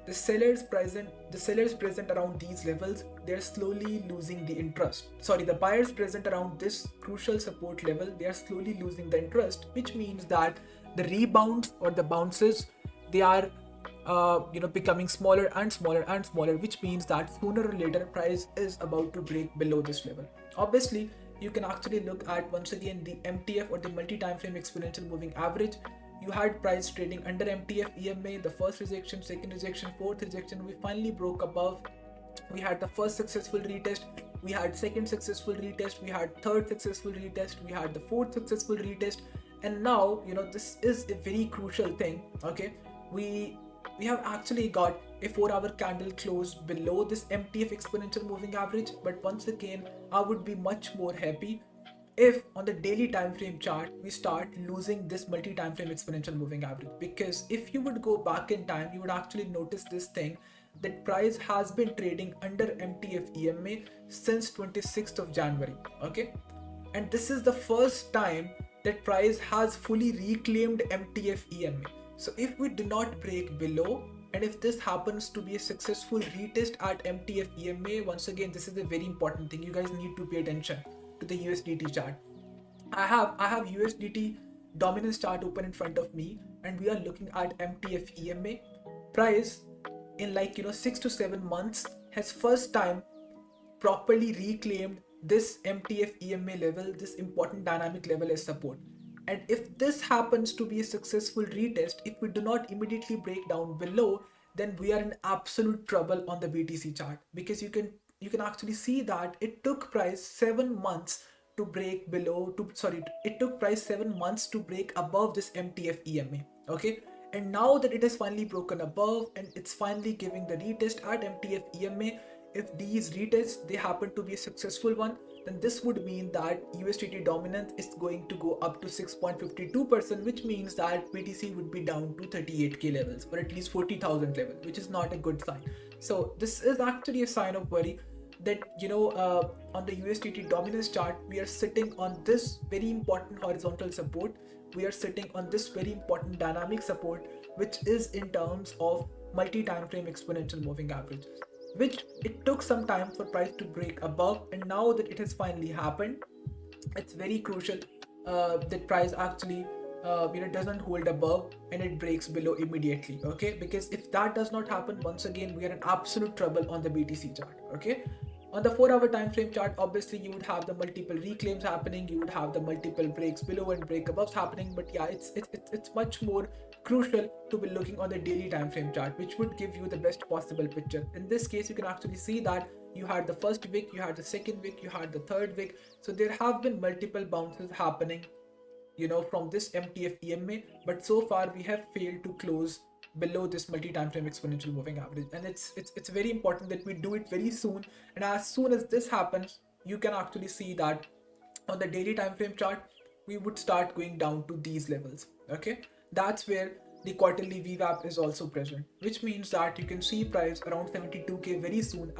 the sellers present around these levels, they're slowly losing the interest. Sorry, the buyers present around this crucial support level, they are slowly losing the interest, which means that the rebounds or the bounces, they are becoming smaller and smaller and smaller, which means that sooner or later price is about to break below this level. Obviously, you can actually look at once again the MTF or the multi-time frame exponential moving average. You had price trading under MTF EMA, the first rejection, second rejection, fourth rejection. We finally broke above. We had the first successful retest, we had second successful retest, we had third successful retest, we had the fourth successful retest, and now this is a very crucial thing. Okay, we have actually got a 4-hour candle close below this MTF exponential moving average. But once again, I would be much more happy if on the daily time frame chart we start losing this multi time frame exponential moving average, because if you would go back in time, you would actually notice this thing, that price has been trading under MTF EMA since 26th of January. Okay, and this is the first time that price has fully reclaimed MTF EMA. So if we do not break below, and if this happens to be a successful retest at MTF EMA, once again, this is a very important thing. You guys need to pay attention to the USDT chart. I have USDT dominance chart open in front of me, and we are looking at MTF EMA. Price in 6 to 7 months has first time properly reclaimed this MTF EMA level, this important dynamic level as support. And if this happens to be a successful retest, if we do not immediately break down below, then we are in absolute trouble on the BTC chart, because you can actually see that it took price 7 months to break below to sorry it took price 7 months to break above this MTF EMA. Okay, and now that it has finally broken above and it's finally giving the retest at MTF EMA, if these retests they happen to be a successful one, then this would mean that USDT dominance is going to go up to 6.52%, which means that BTC would be down to 38k levels, or at least 40,000 level, which is not a good sign. So this is actually a sign of worry that on the USDT dominance chart, we are sitting on this very important horizontal support, we are sitting on this very important dynamic support, which is in terms of multi-time frame exponential moving averages, which it took some time for price to break above. And now that it has finally happened, it's very crucial that price actually doesn't hold above and it breaks below immediately. Okay, because if that does not happen, once again we are in absolute trouble on the BTC chart. Okay, on the 4-hour time frame chart, obviously you would have the multiple reclaims happening, you would have the multiple breaks below and break above happening, but yeah, it's much more crucial to be looking on the daily time frame chart, which would give you the best possible picture. In this case, you can actually see that you had the first wick, you had the second wick, you had the third wick. So there have been multiple bounces happening from this MTF EMA, but so far we have failed to close below this multi-time frame exponential moving average, and it's very important that we do it very soon. And as soon as this happens, you can actually see that on the daily time frame chart we would start going down to these levels. Okay, that's where the quarterly VWAP is also present, which means that you can see price around 72k very soon,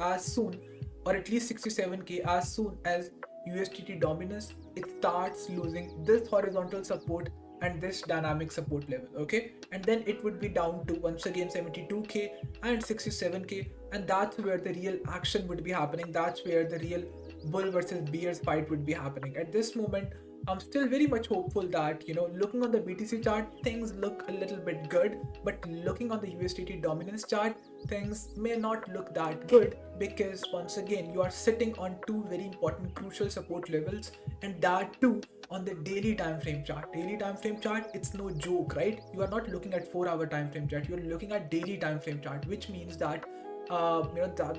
or at least 67k, as soon as USDT dominance it starts losing this horizontal support and this dynamic support level. Okay, and then it would be down to once again 72k and 67k, and that's where the real action would be happening. That's where the real bull versus bears fight would be happening. At this moment, I'm still very much hopeful that looking on the BTC chart, things look a little bit good, but looking on the USDT dominance chart, things may not look that good, because once again you are sitting on two very important crucial support levels, and that too on the daily time frame chart. Daily time frame chart, it's no joke, right? You are not looking at 4-hour time frame chart, you're looking at daily time frame chart, which means that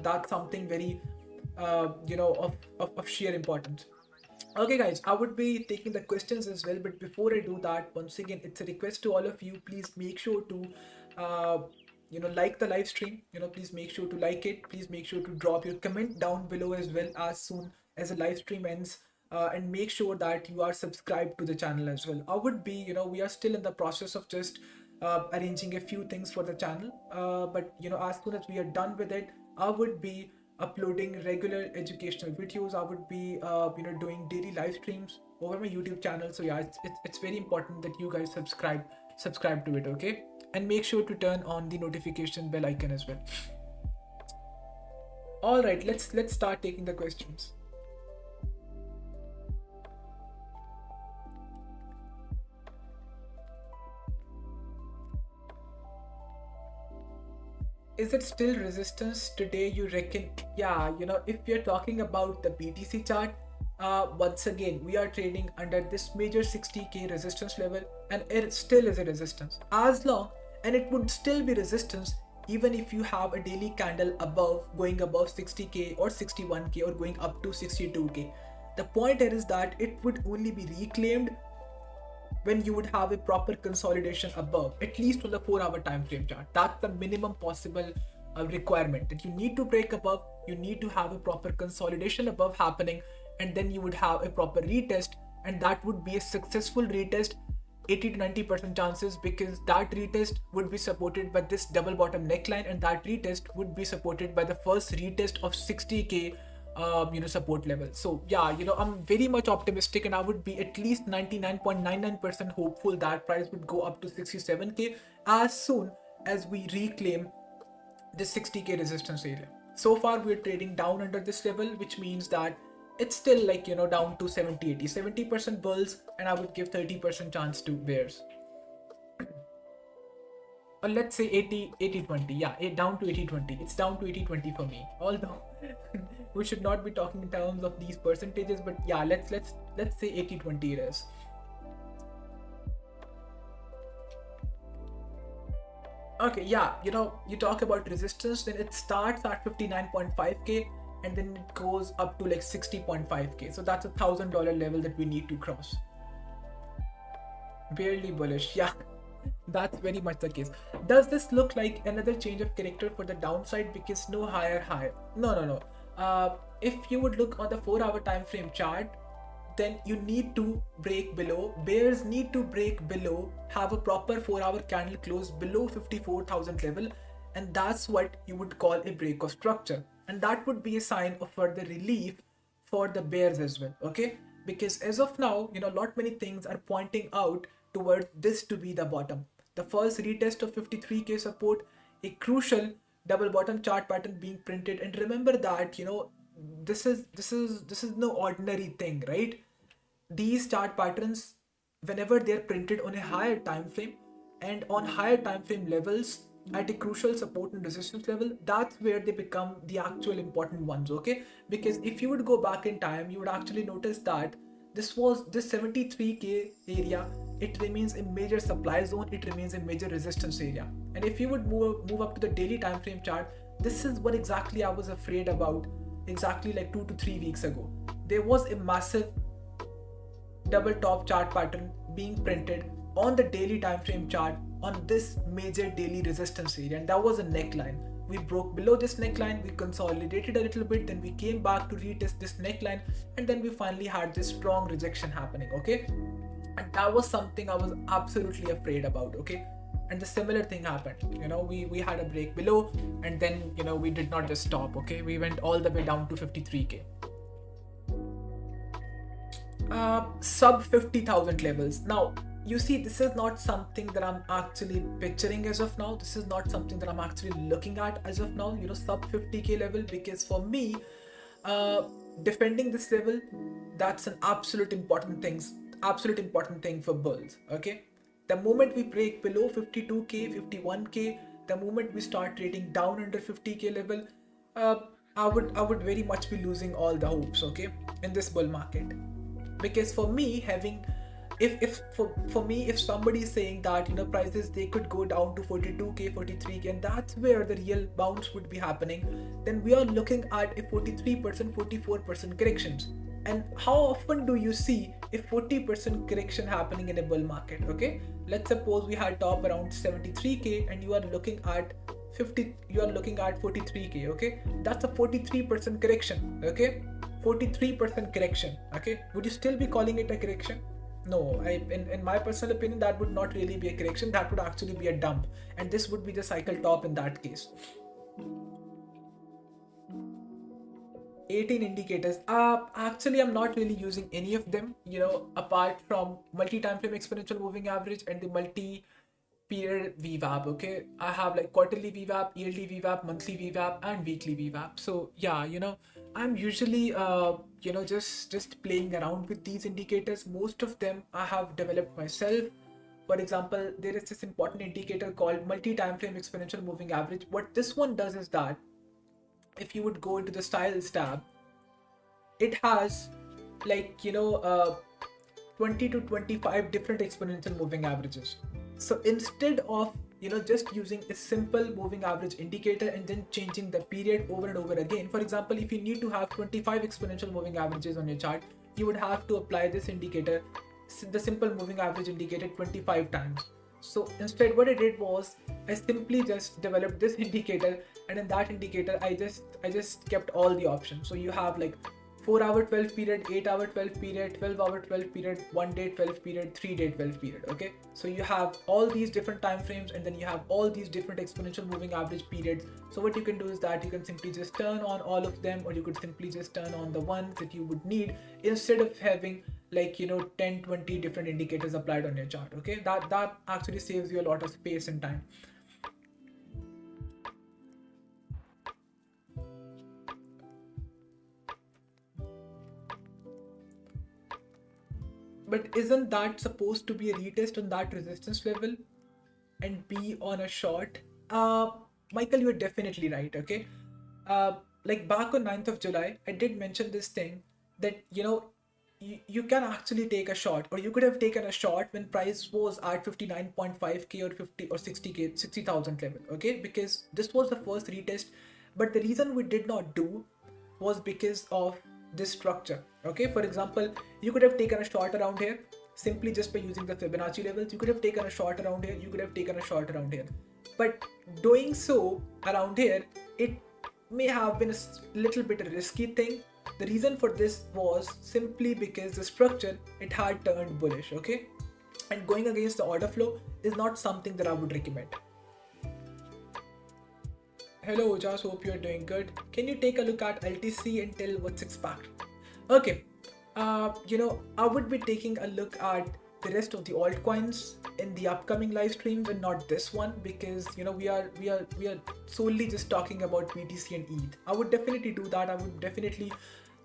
that's something very of sheer importance. Okay guys, I would be taking the questions as well, but before I do that, once again it's a request to all of you, please make sure to like the live stream. Please make sure to like it, please make sure to drop your comment down below as well as soon as the live stream ends, and make sure that you are subscribed to the channel as well. I would be we are still in the process of just arranging a few things for the channel, but as soon as we are done with it, I would be uploading regular educational videos. I would be doing daily live streams over my YouTube channel. So yeah, it's very important that you guys subscribe to it. Okay, and make sure to turn on the notification bell icon as well. All right, let's start taking the questions. Is it still resistance today, you reckon? Yeah, if we are talking about the BTC chart, once again, we are trading under this major 60k resistance level, and it still is a resistance. As long, and it would still be resistance even if you have a daily candle above, going above 60k or 61k or going up to 62k. The point here is that it would only be reclaimed when you would have a proper consolidation above, at least on the 4-hour time frame chart. That's the minimum possible requirement, that you need to break above, you need to have a proper consolidation above happening, and then you would have a proper retest, and that would be a successful retest, 80 to 90% chances, because that retest would be supported by this double bottom neckline, and that retest would be supported by the first retest of 60k support level. So yeah, I'm very much optimistic, and I would be at least 99.99% hopeful that price would go up to 67k as soon as we reclaim the 60k resistance area. So far we're trading down under this level, which means that it's still like down to 70% bulls, and I would give 30% chance to bears. Or let's say 80-20. Yeah, down to 80-20. It's down to 80-20 for me, although we should not be talking in terms of these percentages, but yeah, let's say 80-20 it is. Okay, yeah, you talk about resistance, then it starts at 59.5k and then it goes up to like 60.5k. So that's $1,000 level that we need to cross. Barely bullish, yeah. That's very much the case. Does this look like another change of character for the downside because no higher high? No. If you would look on the 4-hour time frame chart, then you need to break below. Bears need to break below, have a proper 4-hour candle close below 54,000 level, and that's what you would call a break of structure. And that would be a sign of further relief for the bears as well, okay? Because as of now, lot many things are pointing out towards this to be the bottom. The first retest of 53k support, a crucial double bottom chart pattern being printed, and remember that this is no ordinary thing, right? These chart patterns, whenever they're printed on a higher time frame and on higher time frame levels at a crucial support and resistance level, that's where they become the actual important ones, okay? Because if you would go back in time, you would actually notice that this 73k area, it remains a major supply zone, it remains a major resistance area. And if you would move up to the daily time frame chart, this is what exactly I was afraid about exactly like 2 to 3 weeks ago. There was a massive double top chart pattern being printed on the daily time frame chart on this major daily resistance area, and that was a neckline. We broke below this neckline, we consolidated a little bit, then we came back to retest this neckline, and then we finally had this strong rejection happening, okay? And that was something I was absolutely afraid about, okay? And the similar thing happened. We had a break below, and then we did not just stop, okay? We went all the way down to 53k. Sub 50,000 levels. Now, you see, this is not something that I'm actually picturing as of now. This is not something that I'm actually looking at as of now, sub 50k level, because for me, defending this level, that's an absolute important thing for bulls, okay? The moment we break below 52k, 51k, the moment we start trading down under 50k level, I would very much be losing all the hopes, okay, in this bull market. Because for me, if somebody is saying that prices, they could go down to 42k, 43k, and that's where the real bounce would be happening, then we are looking at a 43%, 44% corrections. And how often do you see a 40% correction happening in a bull market? Okay, let's suppose we had top around 73k and you are looking at 43k. Okay, that's a 43% correction. Okay, 43% correction. Okay, would you still be calling it a correction? No, in my personal opinion, that would not really be a correction. That would actually be a dump, and this would be the cycle top in that case. 18 indicators. Actually, I'm not really using any of them, apart from multi-time frame exponential moving average and the multi period VWAP. Okay, I have like quarterly VWAP, yearly VWAP, monthly VWAP, and weekly VWAP. So yeah, I'm usually just playing around with these indicators. Most of them I have developed myself. For example, there is this important indicator called multi-time frame exponential moving average. What this one does is that if you would go into the styles tab, it has like 20 to 25 different exponential moving averages. So instead of just using a simple moving average indicator and then changing the period over and over again, for example, if you need to have 25 exponential moving averages on your chart, you would have to apply this indicator, the simple moving average indicator, 25 times. So instead what I did was I simply just developed this indicator, and in that indicator I just kept all the options. So you have like 4-hour 12 period, 8-hour 12 period, 12-hour 12 period, 1-day 12 period, 3-day 12 period. Okay, so you have all these different time frames, and then you have all these different exponential moving average periods. So what you can do is that you can simply just turn on all of them, or you could simply just turn on the ones that you would need, instead of having like 10-20 different indicators applied on your chart. Okay, that actually saves you a lot of space and time. But isn't that supposed to be a retest on that resistance level and be on a short? Michael, you're definitely right. Okay, like back on 9th of July, I did mention this thing that you can actually take a short, or you could have taken a short when price was at 59.5k or 50 or 60k 60,000 level. Okay, because this was the first retest, but the reason we did not do was because of this structure. Okay, for example, you could have taken a short around here simply just by using the Fibonacci levels. You could have taken a short around here, you could have taken a short around here, but doing so around here, it may have been a little bit a risky thing. The reason for this was simply because the structure, it had turned bullish. Okay, and going against the order flow is not something that I would recommend. Hello Ojas, hope you're doing good. Can you take a look at LTC and tell what's expected? Okay, I would be taking a look at the rest of the altcoins in the upcoming live streams and not this one, because we are solely just talking about BTC and ETH. I would definitely do that. I would definitely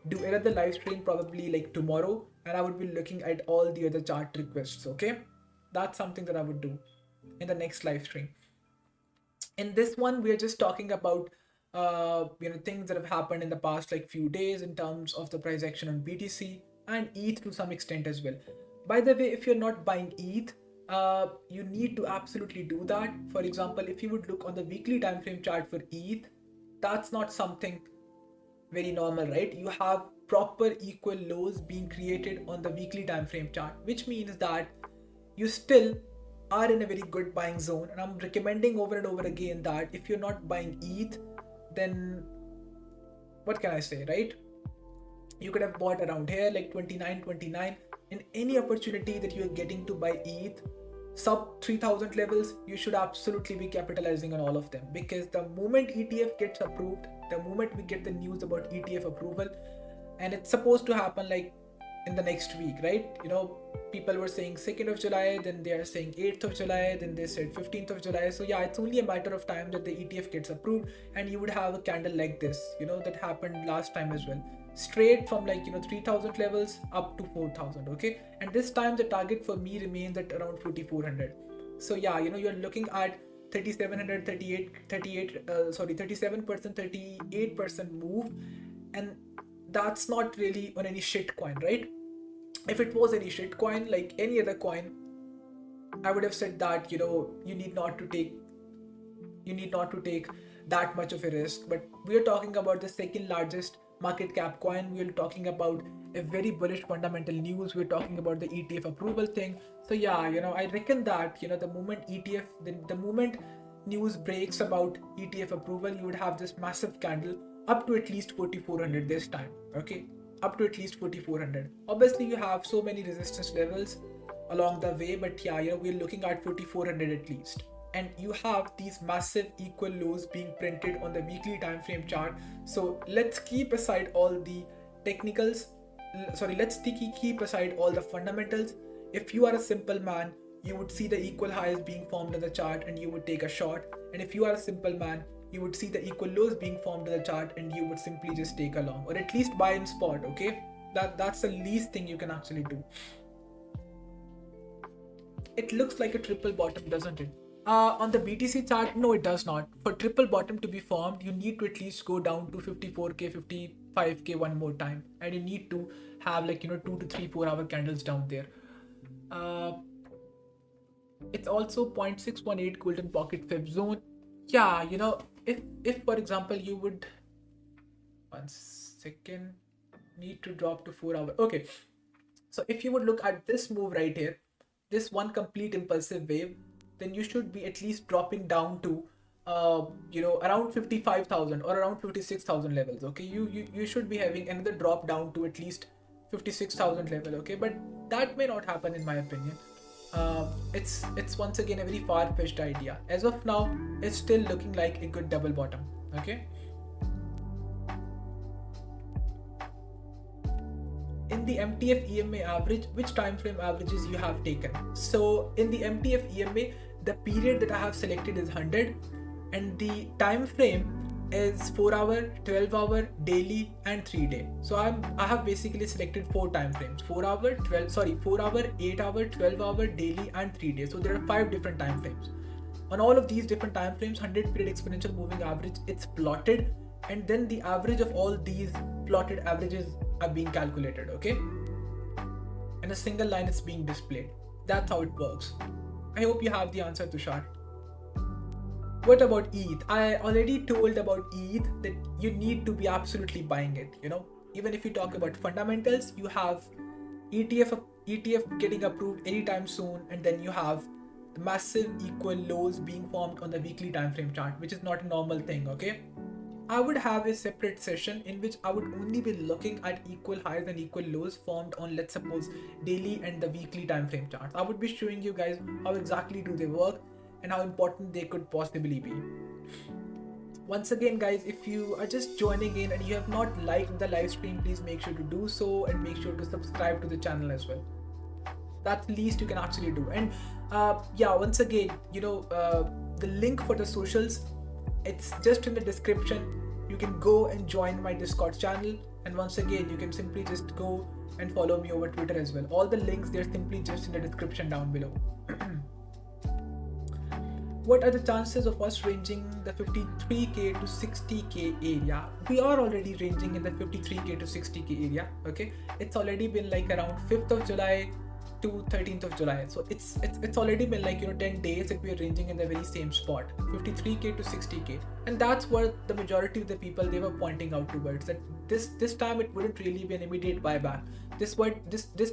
do another live stream probably like tomorrow, and I would be looking at all the other chart requests. Okay, that's something that I would do in the next live stream. In this one, we are just talking about things that have happened in the past like few days in terms of the price action on BTC and ETH to some extent as well. By the way, if you're not buying ETH, you need to absolutely do that. For example, if you would look on the weekly time frame chart for ETH, that's not something very normal, right? You have proper equal lows being created on the weekly time frame chart, which means that you still are in a very good buying zone. And I'm recommending over and over again that if you're not buying ETH, then what can I say, right? You could have bought around here like 29 in any opportunity that you're getting to buy ETH sub 3000 levels. You should absolutely be capitalizing on all of them, because the moment ETF gets approved, the moment we get the news about ETF approval, and it's supposed to happen like in the next week, right? People were saying 2nd of July, then they are saying 8th of July, then they said 15th of July. So yeah, it's only a matter of time that the ETF gets approved, and you would have a candle like this, that happened last time as well, straight from like 3000 levels up to 4000. Okay, and this time the target for me remains at around 4400. So yeah, you're looking at 3700 37% 38% move, and that's not really on any shit coin, right? If it was any shit coin like any other coin, I would have said that you need not to take that much of a risk. But we are talking about the second largest market cap coin. We are talking about a very bullish fundamental news. We're talking about the ETF approval thing. So yeah, I reckon that the moment the moment news breaks about ETF approval, you would have this massive candle up to at least 4400 this time. Okay, up to at least 4400. Obviously you have so many resistance levels along the way, but yeah, we're looking at 4400 at least. And you have these massive equal lows being printed on the weekly time frame chart. So let's keep aside all the technicals. Let's keep aside all the fundamentals. If you are a simple man, you would see the equal highs being formed in the chart and you would take a short. And if you are a simple man, you would see the equal lows being formed in the chart and you would simply just take a long, or at least buy in spot. Okay, that's the least thing you can actually do. It looks like a triple bottom, doesn't it? On the BTC chart, no, it does not. For triple bottom to be formed, you need to at least go down to 54k, 55k one more time, and you need to have like 2 to 3 4 hour candles down there. It's also 0.618 golden pocket fib zone. Yeah, if for example you would, 1 second, need to drop to 4 hour. Okay, so if you would look at this move right here, this one complete impulsive wave, then you should be at least dropping down to around 55,000 or around 56,000 levels. Okay, you should be having another drop down to at least 56,000 level. Okay, but that may not happen in my opinion. It's once again a very far-fetched idea. As of now, it's still looking like a good double bottom. Okay, in the MTF EMA average, which time frame averages you have taken? So in the MTF EMA, the period that I have selected is 100, and the time frame is 4 hour, 12 hour, daily, and 3 day. So I have basically selected 4 time frames: 4 hour, 4 hour, 8 hour, 12 hour, daily, and 3 days. So there are 5 different time frames. On all of these different time frames, 100 period exponential moving average, it's plotted, and then the average of all these plotted averages are being calculated. Okay, and a single line is being displayed. That's how it works. I hope you have the answer, Tushar. What about ETH? I already told about ETH that you need to be absolutely buying it. Even if you talk about fundamentals, you have ETF getting approved anytime soon, and then you have the massive equal lows being formed on the weekly time frame chart, which is not a normal thing. Okay, I would have a separate session in which I would only be looking at equal highs and equal lows formed on, let's suppose, daily and the weekly time frame charts. I would be showing you guys how exactly do they work and how important they could possibly be. Once again, guys, if you are just joining in and you have not liked the live stream, please make sure to do so, and make sure to subscribe to the channel as well. That's the least you can actually do. And once again, the link for the socials, it's just in the description. You can go and join my Discord channel, and once again you can simply just go and follow me over Twitter as well. All the links, they're simply just in the description down below. What are the chances of us ranging the 53k to 60k area? We are already ranging in the 53k to 60k area. Okay, it's already been like around 5th of July to 13th of July. So it's already been like 10 days that we are ranging in the very same spot, 53k to 60k, and that's what the majority of the people, they were pointing out towards, that this time it wouldn't really be an immediate buyback. This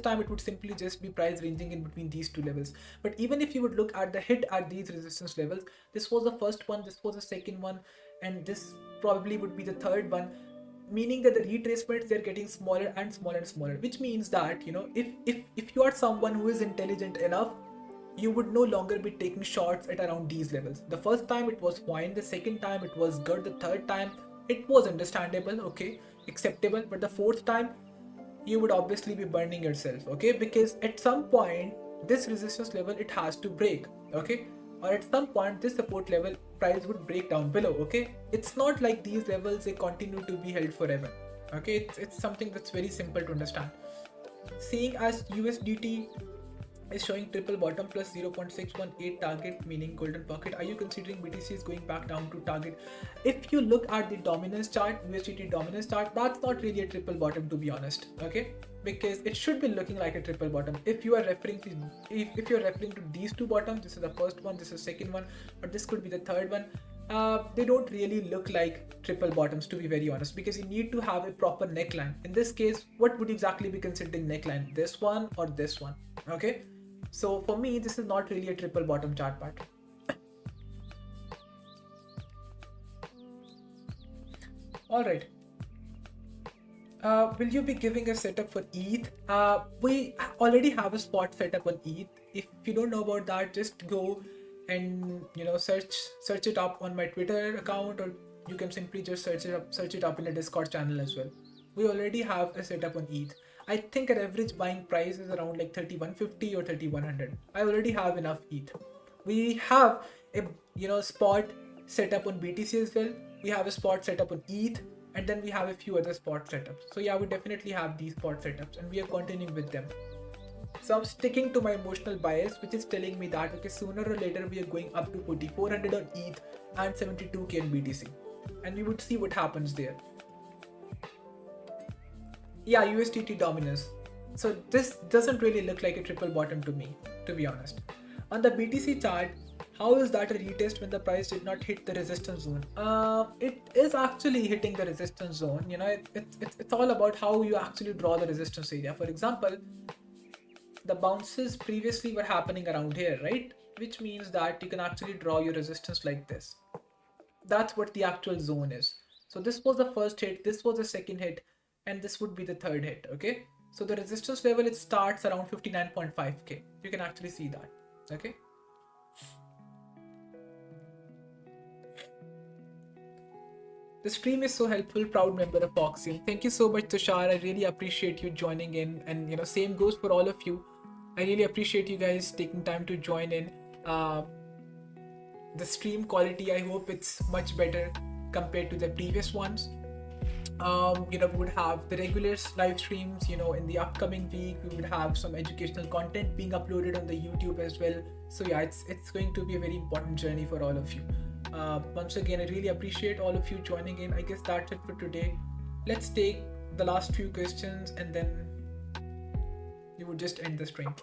time it would simply just be price ranging in between these two levels. But even if you would look at the hit at these resistance levels, this was the first one, this was the second one, and this probably would be the third one, meaning that the retracements, they're getting smaller and smaller and smaller, which means that if you are someone who is intelligent enough, you would no longer be taking shots at around these levels. The first time it was fine, the second time it was good, the third time it was understandable, okay, acceptable, but the fourth time you would obviously be burning yourself. Okay, because at some point this resistance level, it has to break. Okay, or at some point this support level, price would break down below. Okay, it's not like these levels, they continue to be held forever. Okay, it's something that's very simple to understand. Seeing as USDT is showing triple bottom plus 0.618 target, meaning golden pocket, are you considering BTC is going back down to target? If you look at the dominance chart, USDT dominance chart, that's not really a triple bottom, to be honest. Okay, because it should be looking like a triple bottom. If you are referring to if you're referring to these two bottoms, this is the first one, this is the second one, but this could be the third one. They don't really look like triple bottoms, to be very honest, because you need to have a proper neckline. In this case, what would you exactly be considering neckline? This one or this one? Okay, so for me, this is not really a triple bottom chart pattern. All right. Will you be giving a setup for ETH? We already have a spot setup on ETH. If you don't know about that, just go and search it up on my Twitter account, or you can simply just search it up in the Discord channel as well. We already have a setup on ETH. I think an average buying price is around like 3150 or 3100. I already have enough ETH. We have a spot set up on BTC as well. We have a spot set up on ETH, and then we have a few other spot setups. So yeah, we definitely have these spot setups, and we are continuing with them. So I'm sticking to my emotional bias, which is telling me that okay, sooner or later we are going up to 4400 on ETH and 72k in BTC, and we would see what happens there. Yeah, USDT dominance. So this doesn't really look like a triple bottom to me, to be honest. On the BTC chart, how is that a retest when the price did not hit the resistance zone? It is actually hitting the resistance zone. It's all about how you actually draw the resistance area. For example, the bounces previously were happening around here, right? Which means that you can actually draw your resistance like this. That's what the actual zone is. So this was the first hit, this was the second hit, and this would be the third hit. Okay, so the resistance level, it starts around 59.5k. You can actually see that. Okay, the stream is so helpful. Proud member of Oxium. Thank you so much, Tushar. I really appreciate you joining in, and same goes for all of you. I really appreciate you guys taking time to join in. The stream quality, I hope it's much better compared to the previous ones. We would have the regular live streams. In the upcoming week, we would have some educational content being uploaded on the YouTube as well. So yeah, it's going to be a very important journey for all of you. Once again, I really appreciate all of you joining in. I guess that's it for today. Let's take the last few questions and then we would just end the stream.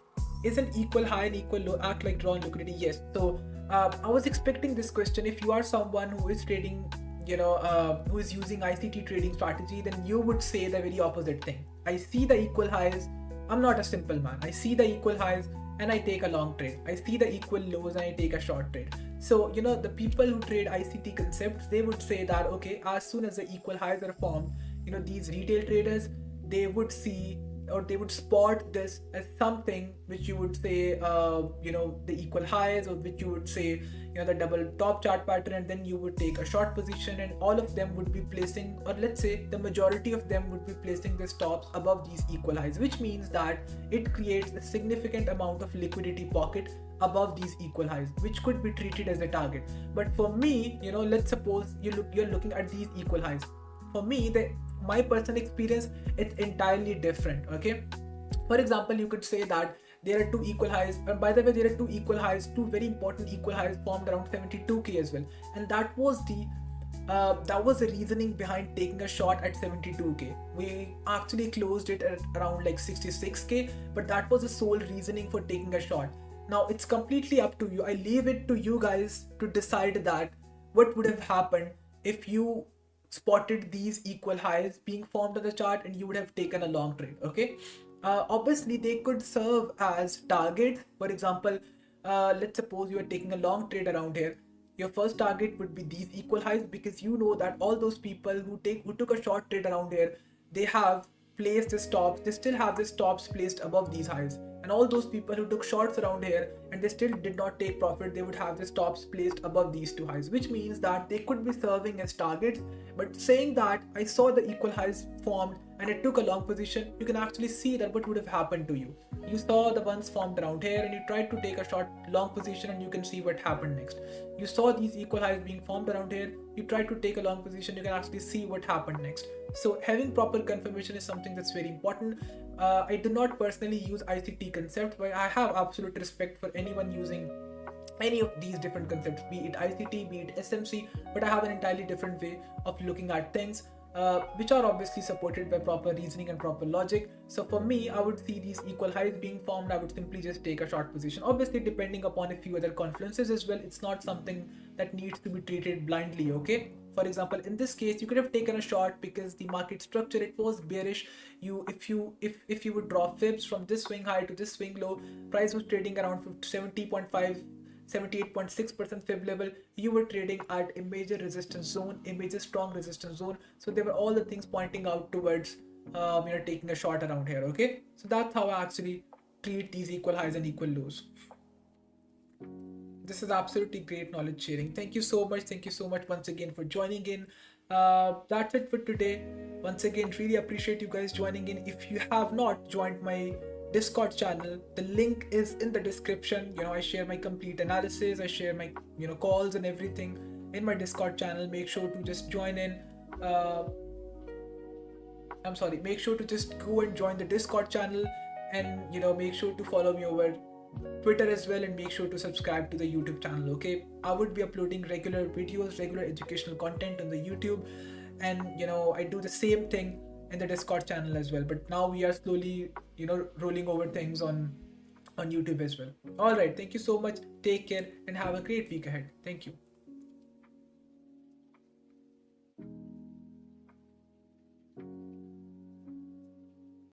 Is an equal high and equal low act like drawn liquidity? Yes. So I was expecting this question. If you are someone who is trading, who is using ICT trading strategy, then you would say the very opposite thing. I see the equal highs. I'm not a simple man. I see the equal highs and I take a long trade. I see the equal lows and I take a short trade. So, the people who trade ICT concepts, they would say that, okay, as soon as the equal highs are formed, these retail traders, they would see or they would spot this as something which you would say, the equal highs, or which you would say, the double top chart pattern, and then you would take a short position, and all of them would be placing, or let's say the majority of them would be placing the stops above these equal highs, which means that it creates a significant amount of liquidity pocket above these equal highs, which could be treated as a target. But for me, let's suppose you're looking at these equal highs. For me, my personal experience, it's entirely different. Okay, for example, you could say that there are two equal highs, and by the way, there are two equal highs, two very important equal highs formed around 72k as well, and that was the reasoning behind taking a shot at 72k. We actually closed it at around like 66k, but that was the sole reasoning for taking a shot. Now it's completely up to you. I leave it to you guys to decide that what would have happened if you spotted these equal highs being formed on the chart and you would have taken a long trade. Okay, obviously they could serve as targets. For example, let's suppose you are taking a long trade around here. Your first target would be these equal highs, because that all those people who took a short trade around here, they have placed the stops, they still have the stops placed above these highs, and all those people who took shorts around here and they still did not take profit, they would have the stops placed above these two highs, which means that they could be serving as targets. But saying that I saw the equal highs formed and I took a long position, you can actually see that what would have happened to you. You saw the ones formed around here and you tried to take a short long position, and you can see what happened next. You saw these equal highs being formed around here, you tried to take a long position, you can actually see what happened next. So having proper confirmation is something that's very important. I do not personally use ICT concept, but I have absolute respect for anyone using any of these different concepts, be it ICT, be it SMC, but I have an entirely different way of looking at things, which are obviously supported by proper reasoning and proper logic. So for me, I would see these equal highs being formed, I would simply just take a short position, obviously depending upon a few other confluences as well. It's not something that needs to be treated blindly. Okay, for example, in this case, you could have taken a short because the market structure, it was bearish. If you would draw fibs from this swing high to this swing low, price was trading around 70.5 78.6% fib level, you were trading at a major resistance zone, a major strong resistance zone. So there were all the things pointing out towards taking a short around here. Okay, so that's how I actually treat these equal highs and equal lows. This is absolutely great knowledge sharing. Thank you so much. Thank you so much once again for joining in. That's it for today. Once again, really appreciate you guys joining in. If you have not joined my Discord channel, the link is in the description. I share my complete analysis, I share my calls and everything in my Discord channel. Make sure to just join in. uh, make sure to just go and join the Discord channel, and make sure to follow me over Twitter as well, and make sure to subscribe to the YouTube channel. Okay, I would be uploading regular videos, regular educational content on the YouTube, and I do the same thing in the Discord channel as well. But now we are slowly, rolling over things on YouTube as well. All right, thank you so much. Take care and have a great week ahead. Thank you.